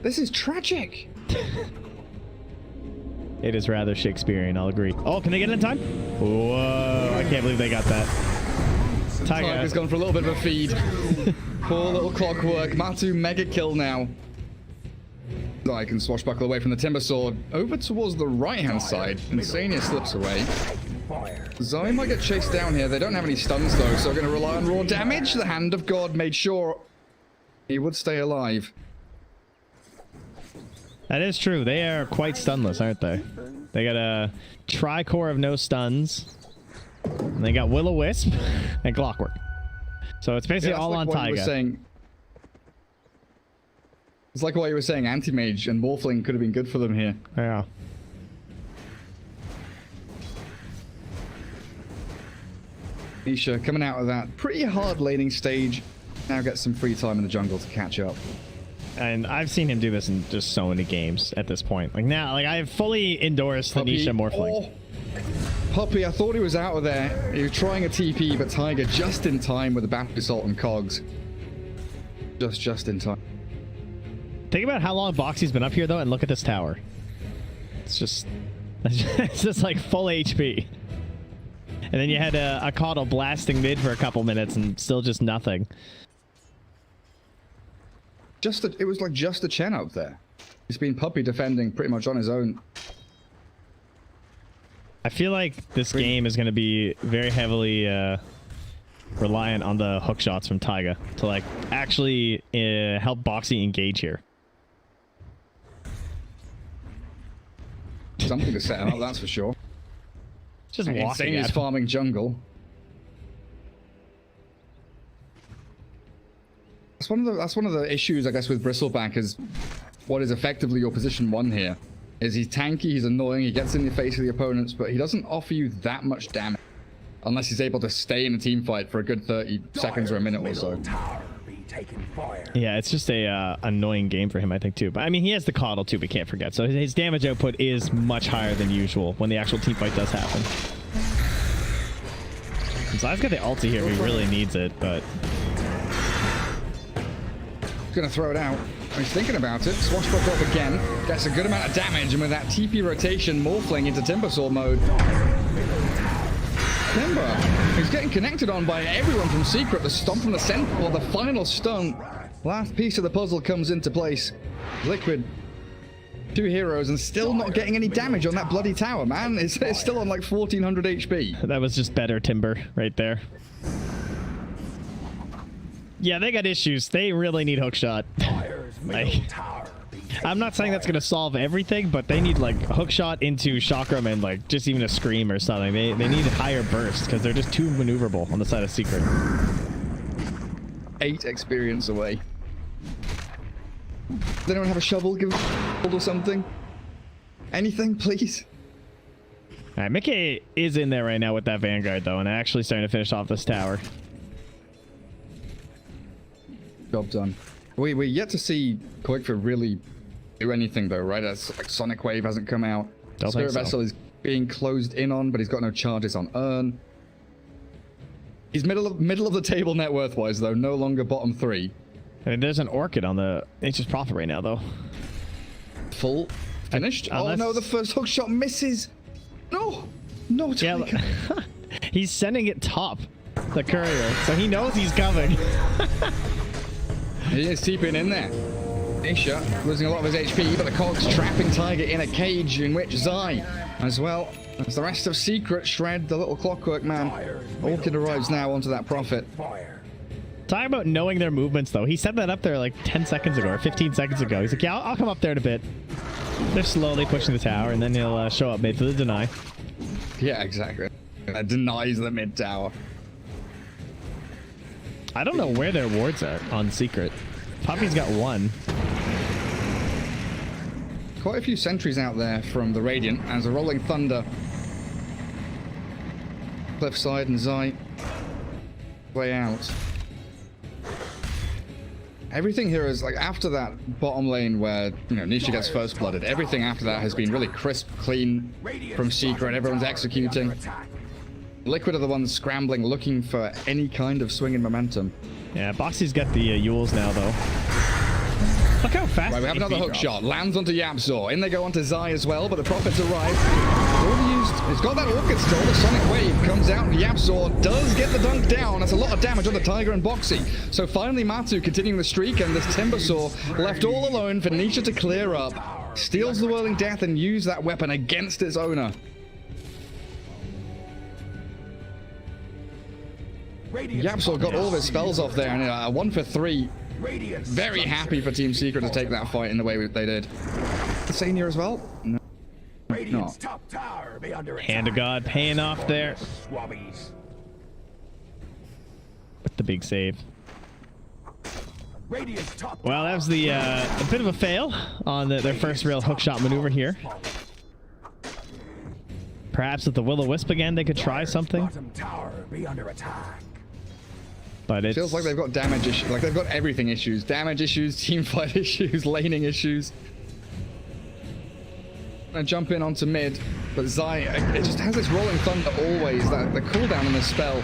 This is tragic. It is rather Shakespearean, I'll agree. Oh, can they get it in time? Whoa, I can't believe they got that. Tiger's gone for a little bit of a feed. Poor little Clockwork. Matu mega kill now. I can swashbuckle away from the Timber Sword. Over towards the right-hand side. Insania slips away. Zai might get chased down here. They don't have any stuns, though, so we're going to rely on raw damage. The Hand of God made sure he would stay alive. That is true. They are quite stunless, aren't they? They got a Tricore of no stuns. And they got Will-O-Wisp and Clockwork. So it's basically all on Taiga. It's like what you were saying, Anti-Mage and Morphling could have been good for them here. Yeah. Nisha coming out of that pretty hard laning stage. Now gets some free time in the jungle to catch up. And I've seen him do this in just so many games at this point. Like now, like I have fully endorsed the Nisha Morphling. Puppy, I thought he was out of there. He was trying a TP, but Tiger just in time with the Battle Assault and Cogs. Just in time. Think about how long Boxy's been up here, though, and look at this tower. It's just like full HP. And then you had a Coddle blasting mid for a couple minutes and still just nothing. It was like just a Chen up there. He's been puppy defending pretty much on his own. I feel like this game is going to be very heavily reliant on the hook shots from Taiga to like actually help Boxy engage here. Something to set him up, that's for sure. Just walking Insane at is him. farming jungle. That's one of the issues, I guess, with Bristleback is what is effectively your position 1 here. Is he's tanky, he's annoying, he gets in the face of the opponents, but he doesn't offer you that much damage. Unless he's able to stay in a team fight for a good 30 seconds or a minute or so. Yeah, it's just a annoying game for him, I think, too. But I mean, he has the coddle too, we can't forget. So his damage output is much higher than usual when the actual team fight does happen. Zai's got the ulti here, he really needs it, but... He's gonna throw it out. He's thinking about it. Swashbuckle up again. Gets a good amount of damage, and with that TP rotation morphling into Timbersaw mode. Timber, he's getting connected on by everyone from Secret. The stomp from the center, the final stun. Last piece of the puzzle comes into place. Liquid, 2 heroes, and still not getting any damage on that bloody tower, man. It's still on like 1400 HP. That was just better Timber right there. Yeah, they got issues. They really need hookshot. Like, I'm not saying that's going to solve everything, but they need like hookshot into Chakram and like just even a scream or something. They need higher burst because they're just too maneuverable on the side of Secret. 8 experience away. Does anyone have a shovel? Give a shovel or something? Anything, please? All right, Mickey is in there right now with that Vanguard though, and actually starting to finish off this tower. Job done. We're yet to see Koikfa really do anything though, right? As like Sonic Wave hasn't come out. Don't Spirit think so. Vessel is being closed in on, but he's got no charges on Urn. He's middle of the table net worth wise though, no longer bottom 3. I mean, there's an Orchid on the Nature's Prophet right now though. Full finished. Unless... Oh no, the first hook shot misses. No, no, Tiger. Yeah, he's sending it top, the courier, so he knows he's coming. He is TPing in there. Nisha losing a lot of his HP, but the Cogs trapping Tiger in a cage in which Zai, as well as the rest of Secret, shred the little Clockwork Man. Orchid arrives now onto that Prophet. Talking about knowing their movements, though. He set that up there like 10 seconds ago or 15 seconds ago. He's like, yeah, I'll come up there in a bit. They're slowly pushing the tower, and then he'll show up mid for the deny. Yeah, exactly. That denies the mid tower. I don't know where their wards are on Secret. Poppy's got 1. Quite a few sentries out there from the Radiant as a Rolling Thunder. Cliffside and Zai. Way out. Everything here is like after that bottom lane where, you know, Nisha gets first blooded. Everything after that has been really crisp, clean from Secret. Everyone's executing. Liquid are the ones scrambling, looking for any kind of swing in momentum. Yeah, Boxy's got the Yules now, though. Look how fast. Right, we have another hook shot. Lands onto Yapzor. In they go onto Zai as well, but the Prophets arrive. He's got that Orchid still. The Sonic Wave comes out, and Yapzor does get the dunk down. That's a lot of damage on the Tiger and Boxy. So finally, Matu continuing the streak, and this Timbersaw left all alone for Nisha to clear up. Steals the Whirling Death and use that weapon against its owner. Yapzor got all of his spells off there, and a 1 for 3. Very happy for Team Secret to take that fight in the way they did. The senior as well? No. Hand of God paying off there. With the big save. Well, that was the a bit of a fail on their first real hookshot maneuver here. Perhaps with the Will-O-Wisp again, they could try something. But it feels like they've got damage issues. Like they've got everything issues. Damage issues, team fight issues, laning issues. Gonna jump in onto mid, but Zai, it just has this Rolling Thunder always. That the cooldown on this spell,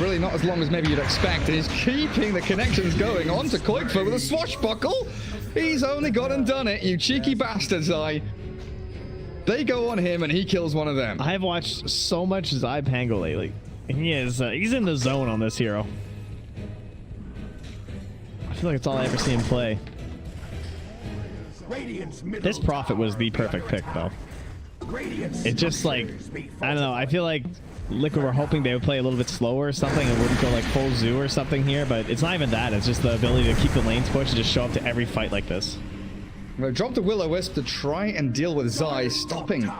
really not as long as maybe you'd expect. And he's keeping the connections going onto Koikfa with a swashbuckle. He's only gone and done it, you cheeky bastard, Zai. They go on him and he kills one of them. I have watched so much Zai Pango lately. He is, he's in the zone on this hero. I feel like it's all I ever see him play. This Prophet was the perfect pick, though. It's just like, I don't know, I feel like Liquid were hoping they would play a little bit slower or something and wouldn't go like full zoo or something here, but it's not even that. It's just the ability to keep the lanes pushed and just show up to every fight like this. They've dropped a Will-O-Wisp to try and deal with Zai, stopping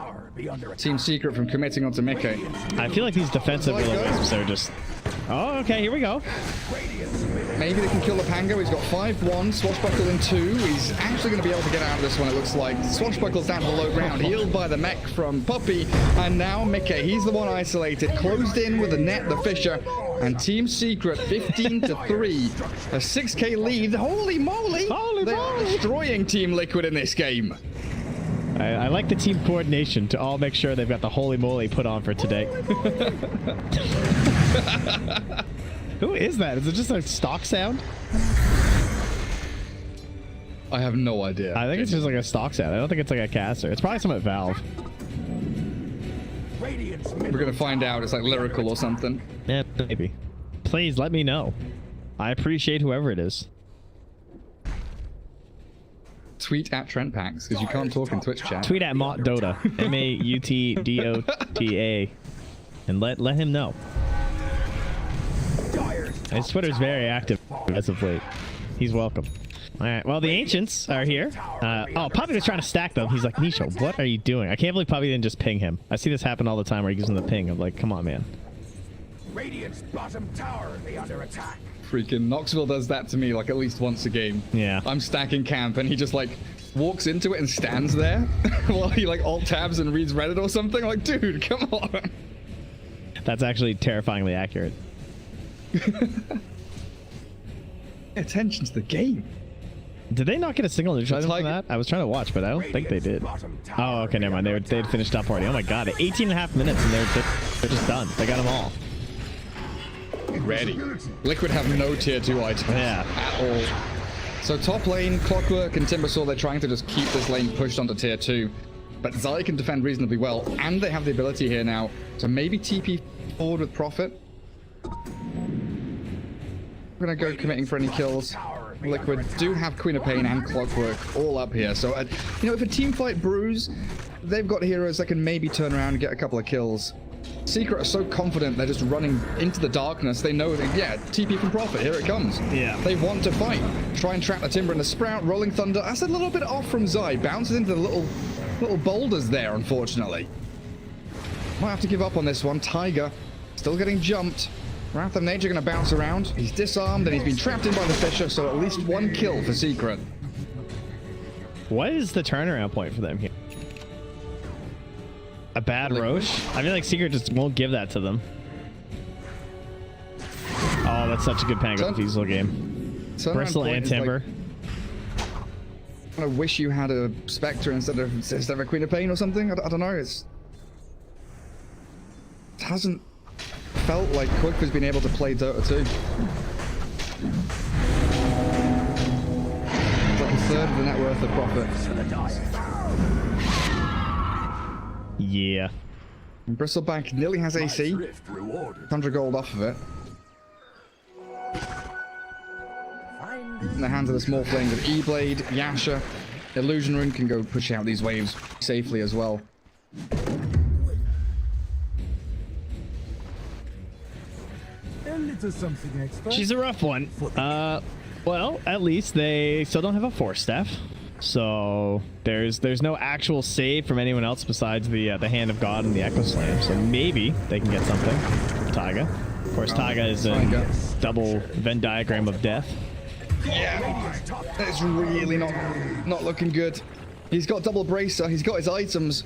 Team Secret from committing onto Mickey. I feel like these defensive Will-O-Wisps are just... Oh, okay, here we go. Maybe they can kill the Pango. He's got 5-1, Swashbuckle in 2. He's actually going to be able to get out of this one, it looks like. Swashbuckle's down to the low ground, healed by the mech from Puppey. And now Mickey, he's the one isolated, closed in with the net, the Fisher. And Team Secret, 15-3. A 6k lead. Holy moly! They are destroying Team Liquid in this game. I like the team coordination to all make sure they've got the holy moly put on for today. Who is that? Is it just a stock sound? I have no idea. I think it's just like a stock sound. I don't think it's like a caster. It's probably someone at Valve. We're gonna find out. It's like lyrical or something. Yeah, maybe. Please let me know. I appreciate whoever it is. Tweet at Trent Packs, because you can't talk in Twitch chat. Tweet at Maut Dota, MAUTDOTA, and let him know. His Twitter's very active as of late. He's welcome. All right. Well, the Ancients are here. Oh, Puppey was trying to stack them. He's like, Nisho, what are you doing? I can't believe Puppey didn't just ping him. I see this happen all the time where he gives him the ping. I'm like, come on, man. Radiant's bottom tower be under attack. Freaking Knoxville does that to me like at least once a game. Yeah. I'm stacking camp and he just like walks into it and stands there while he like alt tabs and reads Reddit or something. I'm like, dude, come on. That's actually terrifyingly accurate. Attention to the game. Did they not get a single neutralizer from that? I was trying to watch, but I don't think they did. Oh, okay, never mind. They'd finished up already. Oh my god, 18.5 minutes and they're just done. They got them all. Ready. Liquid have no tier 2 items at all. So top lane, Clockwork and Timbersaw, they're trying to just keep this lane pushed onto tier 2. But Zai can defend reasonably well, and they have the ability here now to maybe TP forward with Prophet. We're gonna go committing for any kills. Liquid do have Queen of Pain and Clockwork all up here. So, you know, if a team fight brews, they've got heroes that can maybe turn around and get a couple of kills. Secret are so confident they're just running into the darkness. They know that, yeah, TP from Prophet, here it comes. Yeah. They want to fight. Try and trap the Timber and the Sprout. Rolling Thunder, that's a little bit off from Zai. Bounces into the little boulders there, unfortunately. Might have to give up on this one. Tiger still getting jumped. Wrath of Nature going to bounce around. He's disarmed and he's been trapped in by the Fisher, so at least one kill for Secret. What is the turnaround point for them here? A bad Roche? I feel like Secret just won't give that to them. Oh, that's such a good Pango Diesel game. Bristle and Timber. I wish you had a Spectre instead of a Queen of Pain or something. I don't know. It hasn't felt like Quick has been able to play Dota 2. It's like a third of the net worth of Prophet. Yeah. And Bristleback nearly has AC. 100 gold off of it. In the hands of the small flame with E-Blade, Yasha. Illusion Rune can go push out these waves safely as well. She's a rough one. Well, at least they still don't have a Force Staff. So there's no actual save from anyone else besides the Hand of God and the Echo Slam. So maybe they can get something from Taiga. Of course, Taiga is a double Venn diagram of death. Yeah, it's really not looking good. He's got double bracer. He's got his items.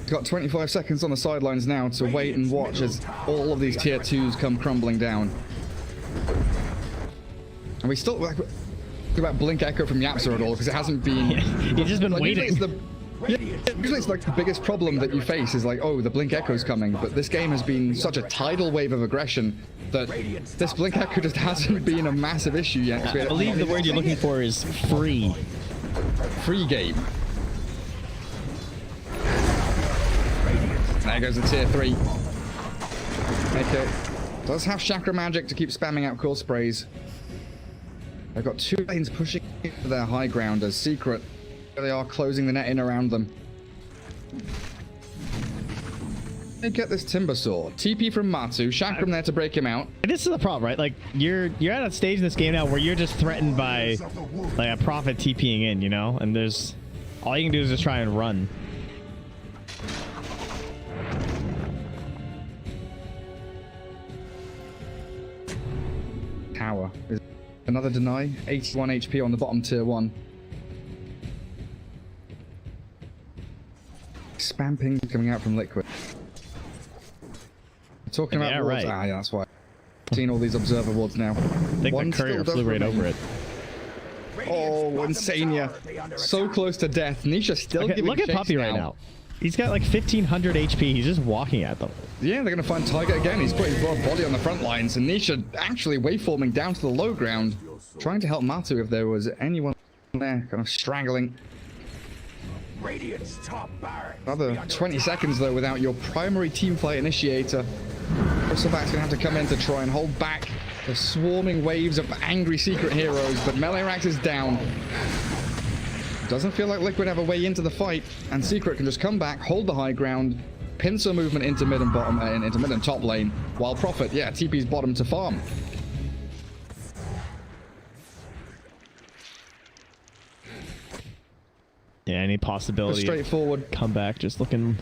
He's got 25 seconds on the sidelines now to wait and watch as all of these tier 2s come crumbling down. And we still talk about Blink Echo from Yapsa at all because it hasn't been. You've just been waiting. Usually it's like the biggest problem that you face is like, oh, the Blink Echo's coming, but this game has been such a tidal wave of aggression that this Blink Echo just hasn't been a massive issue yet. I believe the word you're looking for is free. Free game. There goes the tier 3. Okay. Does have Chakra Magic to keep spamming out Cool Sprays. They've got 2 lanes pushing into their high ground as Secret. They are closing the net in around them. They get this Timber Saw. TP from Matu. Chakram there to break him out. And this is the problem, right? Like, you're at a stage in this game now where you're just threatened by like a Prophet TPing in, you know? And there's... all you can do is just try and run. Tower. Another deny. 81 HP on the bottom tier 1. Spam ping coming out from Liquid. Talking about wards. right. Ah, yeah, that's why. Seen all these observer wards now. I think One the courier still flew does right remain. over it. Oh, Insania. So close to death. Nisha still Okay, giving look at chase Puppy right now. He's got like 1500 HP. He's just walking at them. Yeah, they're going to find Tiger again. He's putting both body on the front lines. And Nisha actually waveforming down to the low ground. Trying to help Matu if there was anyone there. Kind of strangling. Another 20 seconds though without your primary teamfight initiator. Bristleback's gonna have to come in to try and hold back the swarming waves of angry Secret heroes, but Meleirax is down. Doesn't feel like Liquid have a way into the fight, and Secret can just come back, hold the high ground, pincer movement into mid and bottom, into mid and top lane, while Prophet, yeah, TP's bottom to farm. Yeah, any possibility straightforward comeback just looking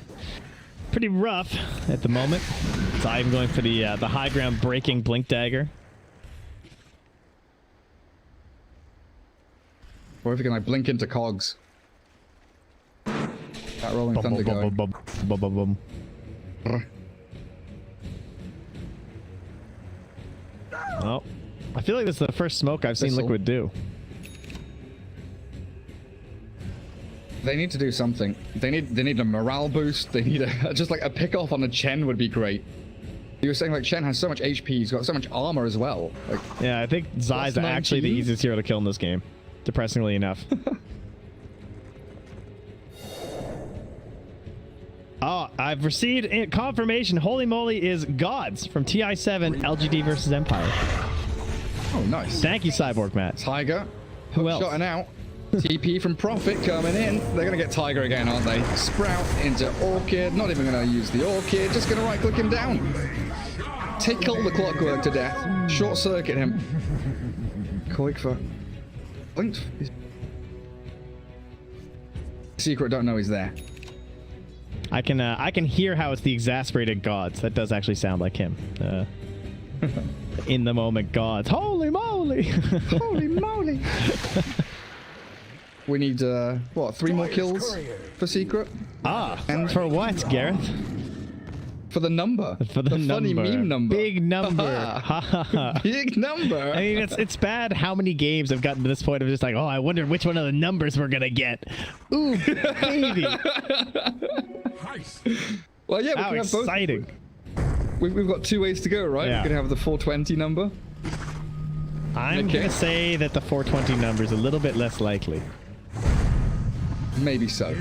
pretty rough at the moment. So I'm going for the high ground breaking Blink Dagger. Or if you can like blink into cogs. That rolling thunder going. Oh, I feel like this is the first smoke I've seen Liquid do. They need to do something. They need a morale boost. They need just like a pick off on a Chen would be great. You were saying like Chen has so much HP, he's got so much armor as well. Like, yeah, I think Zai's actually the easiest hero to kill in this game, depressingly enough. Oh, I've received confirmation. Holy moly is Gods from TI7 LGD versus Empire. Oh, nice. Thank you, Cyborg Matt. Tiger. Who else? Shotting out. TP from Prophet coming in. They're going to get Tiger again, aren't they? Sprout into Orchid. Not even going to use the Orchid. Just going to right click him down. Tickle the Clockwork to death. Short circuit him. Koikfa. Blinked. Secret don't know he's there. I can hear how it's the exasperated Gods. That does actually sound like him. In the moment Gods. Holy moly! Holy moly! We need, what, 3 more kills for Secret? Ah, and for what, Gareth? For the number. For the funny meme number. Big number. Big number. I mean, it's bad how many games have gotten to this point of just like, oh, I wonder which one of the numbers we're going to get. Ooh, baby. Well, yeah, we how can have exciting. Both. We've got 2 ways to go, right? Yeah. We can have the 420 number. I'm going to say that the 420 number is a little bit less likely. Maybe so.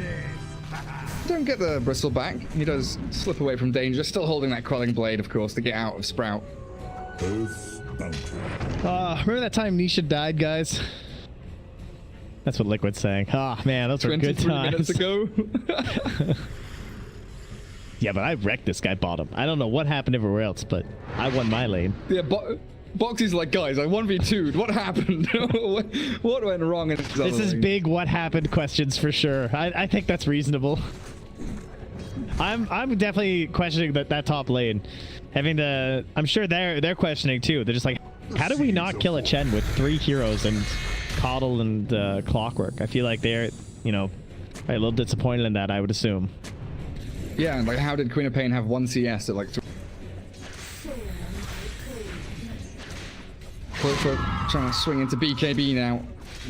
Don't get the bristle back. He does slip away from danger, still holding that quelling blade, of course, to get out of Sprout. Remember that time Nisha died, guys? That's what Liquid's saying. Ah, man, those were good times. 23 minutes ago. Yeah, but I wrecked this guy bottom. I don't know what happened everywhere else, but I won my lane. Yeah, Boxy's like, guys, I 1v2'd. What happened? What went wrong in this is big what happened questions for sure. I think that's reasonable. I'm definitely questioning that top lane. Having to, I'm sure they're questioning too. They're just like, how do we not kill a Chen with 3 heroes and Coddle and Clockwork? I feel like they're, you know, a little disappointed in that, I would assume. Yeah, and like, how did Queen of Pain have 1 CS at like 3? For trying to swing into BKB now.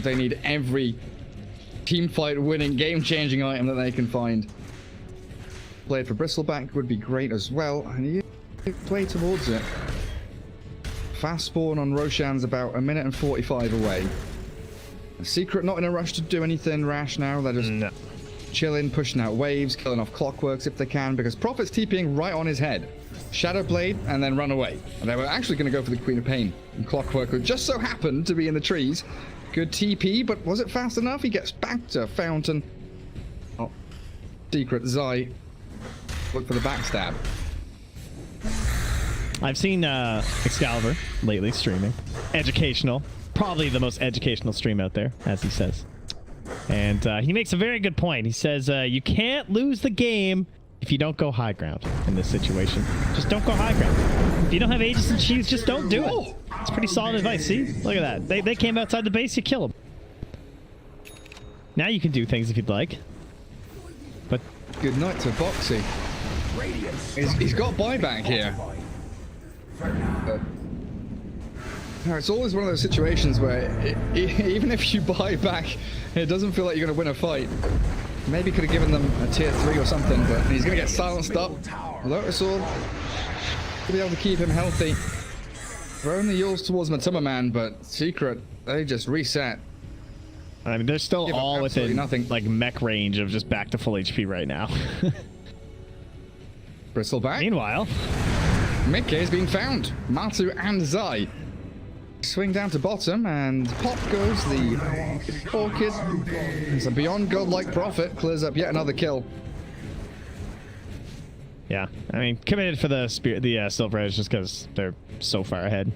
They need every teamfight winning, game-changing item that they can find. Blade for Bristleback would be great as well, and you play towards it. Fast spawn on Roshan's about 1 minute and 45 away. Secret not in a rush to do anything rash now. They're just chilling, pushing out waves, killing off clockworks if they can, because Prophet's TPing right on his head. Shadow Blade, and then run away. And they were actually going to go for the Queen of Pain. And Clockwork, who just so happened to be in the trees. Good TP, but was it fast enough? He gets back to Fountain. Oh, Secret Zai. Look for the backstab. I've seen Excalibur lately streaming. Educational. Probably the most educational stream out there, as he says. And he makes a very good point. He says, you can't lose the game if you don't go high ground in this situation. Just don't go high ground. If you don't have Aegis and Shields, just don't do it. It's pretty solid advice. See? Look at that. They came outside the base, you kill them. Now you can do things if you'd like. But good night to Boxy. He's got buyback here. No, it's always one of those situations where even if you buy back, it doesn't feel like you're going to win a fight. Maybe could have given them a tier 3 or something, but he's going to get silenced up. Lotus Sword to be able to keep him healthy. Throwing the Yules towards Matuma Man, but Secret, they just reset. I mean, they're still all within nothing. Like mech range of just back to full HP right now. Bristleback. Meanwhile, Mickey is being found. Matu and Zai. Swing down to bottom, and pop goes the Orchid. It's a beyond godlike Prophet. Clears up yet another kill. Yeah, I mean, committed for the Silver Edge just because they're so far ahead.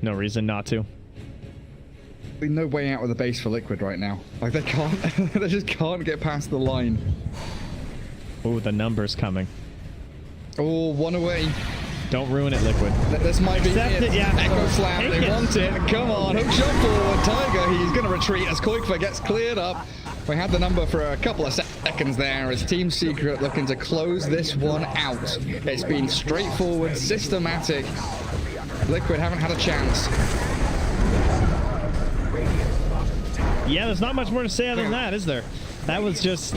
No reason not to. No way out of the base for Liquid right now. Like, they can't, they just can't get past the line. Oh, the numbers coming. Oh, one away. Don't ruin it, Liquid. This might be it. Yeah. Echo Slam, they want it. Come on, hook shot forward. Tiger, he's going to retreat as Koikfa gets cleared up. We had the number for a couple of seconds there as Team Secret looking to close this one out. It's been straightforward, systematic. Liquid haven't had a chance. Yeah, there's not much more to say other than that, is there? That was just...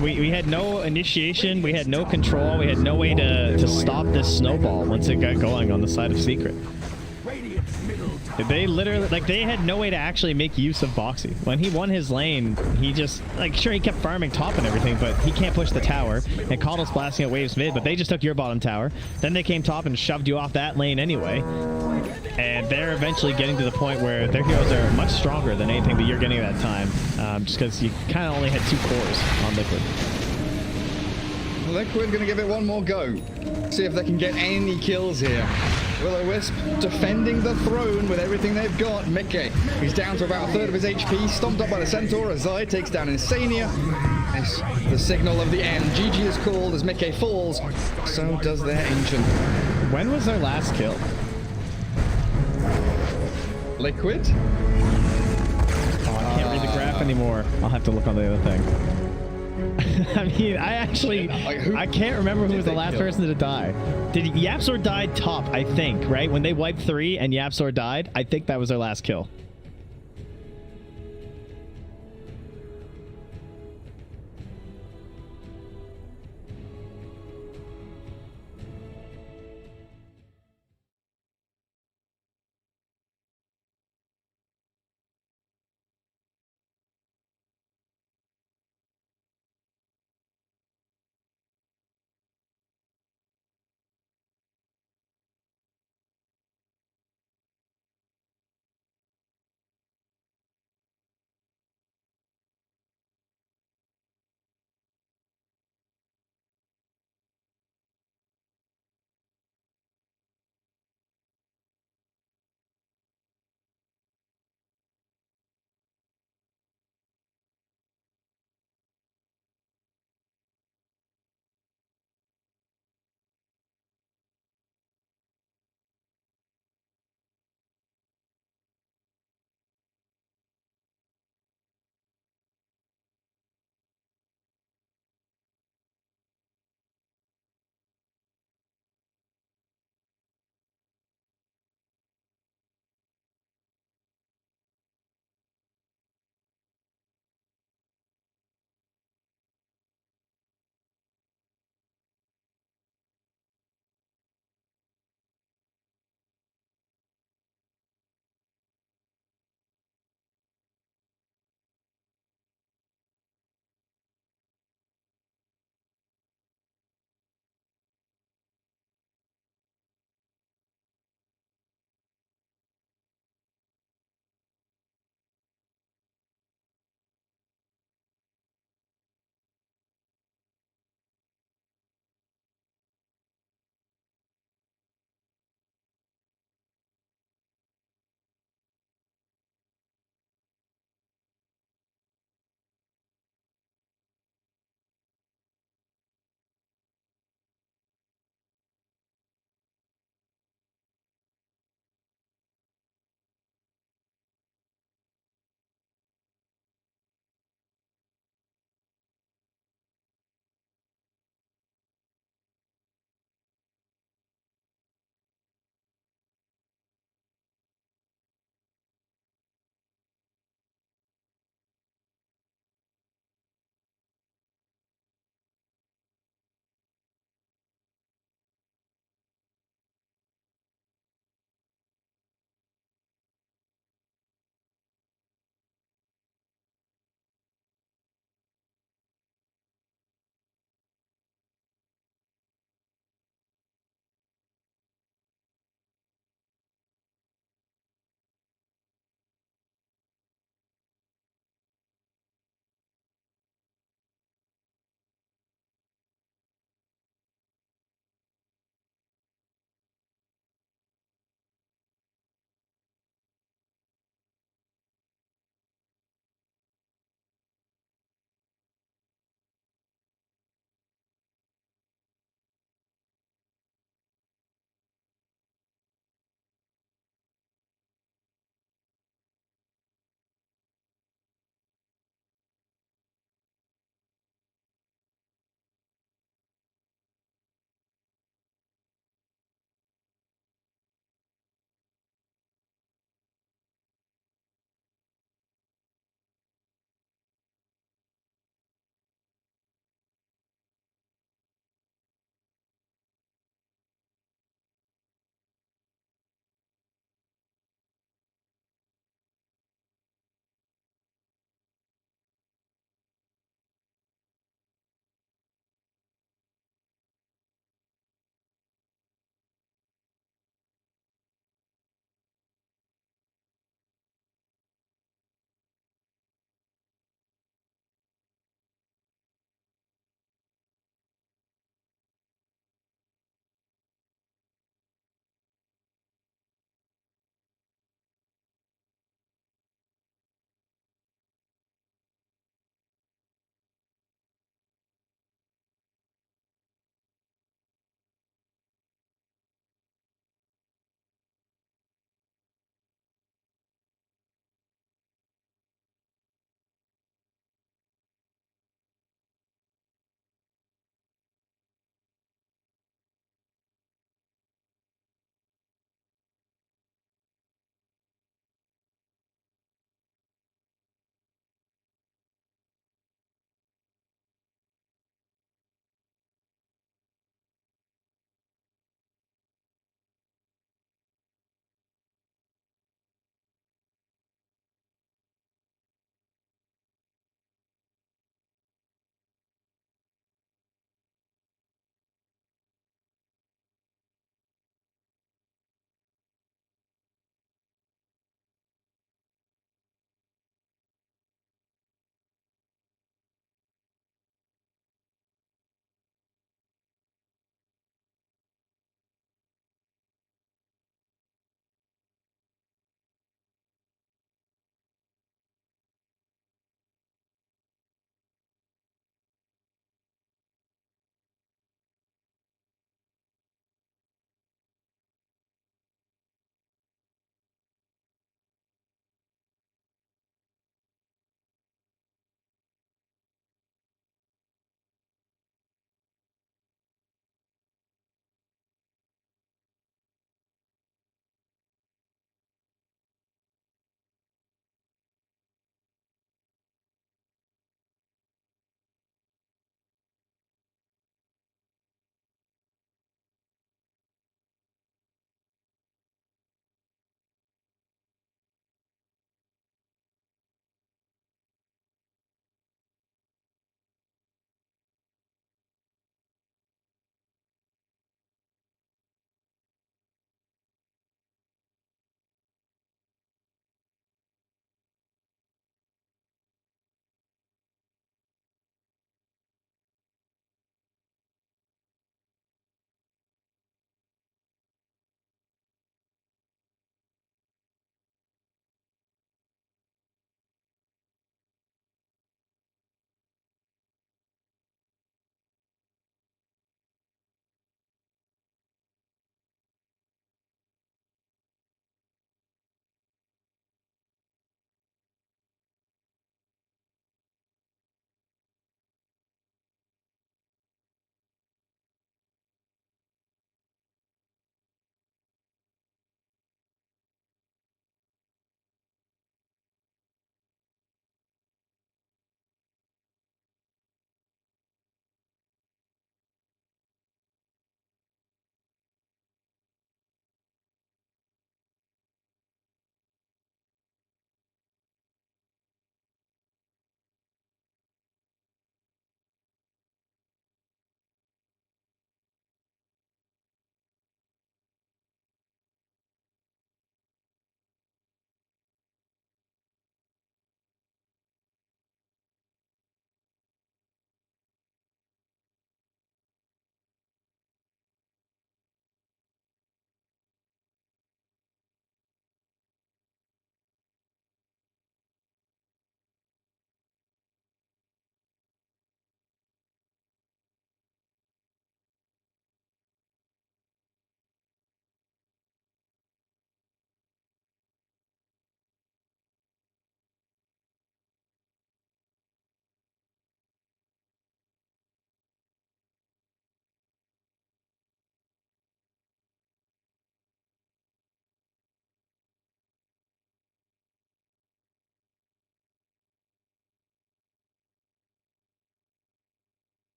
We had no initiation, we had no control, we had no way to stop this snowball once it got going on the side of Secret. They literally, like, they had no way to actually make use of Boxy. When he won his lane, he just, like, sure, he kept farming top and everything, but he can't push the tower, and Coddle's blasting at waves mid, but they just took your bottom tower. Then they came top and shoved you off that lane anyway. And they're eventually getting to the point where their heroes are much stronger than anything that you're getting at that time, just because you kind of only had 2 cores on Liquid. Liquid gonna give it one more go. See if they can get any kills here. Will-O-Wisp defending the throne with everything they've got. Mickey, he's down to about a third of his HP, stomped up by the Centaur as Zai takes down Insania. It's the signal of the end. GG is called as Mickey falls. So does their Ancient. When was their last kill? Liquid? Oh, I can't read the graph anymore. I'll have to look on the other thing. I mean, I can't remember who was the last person to die. Did YapzOr died top, I think, right? When they wiped 3 and YapzOr died, I think that was their last kill.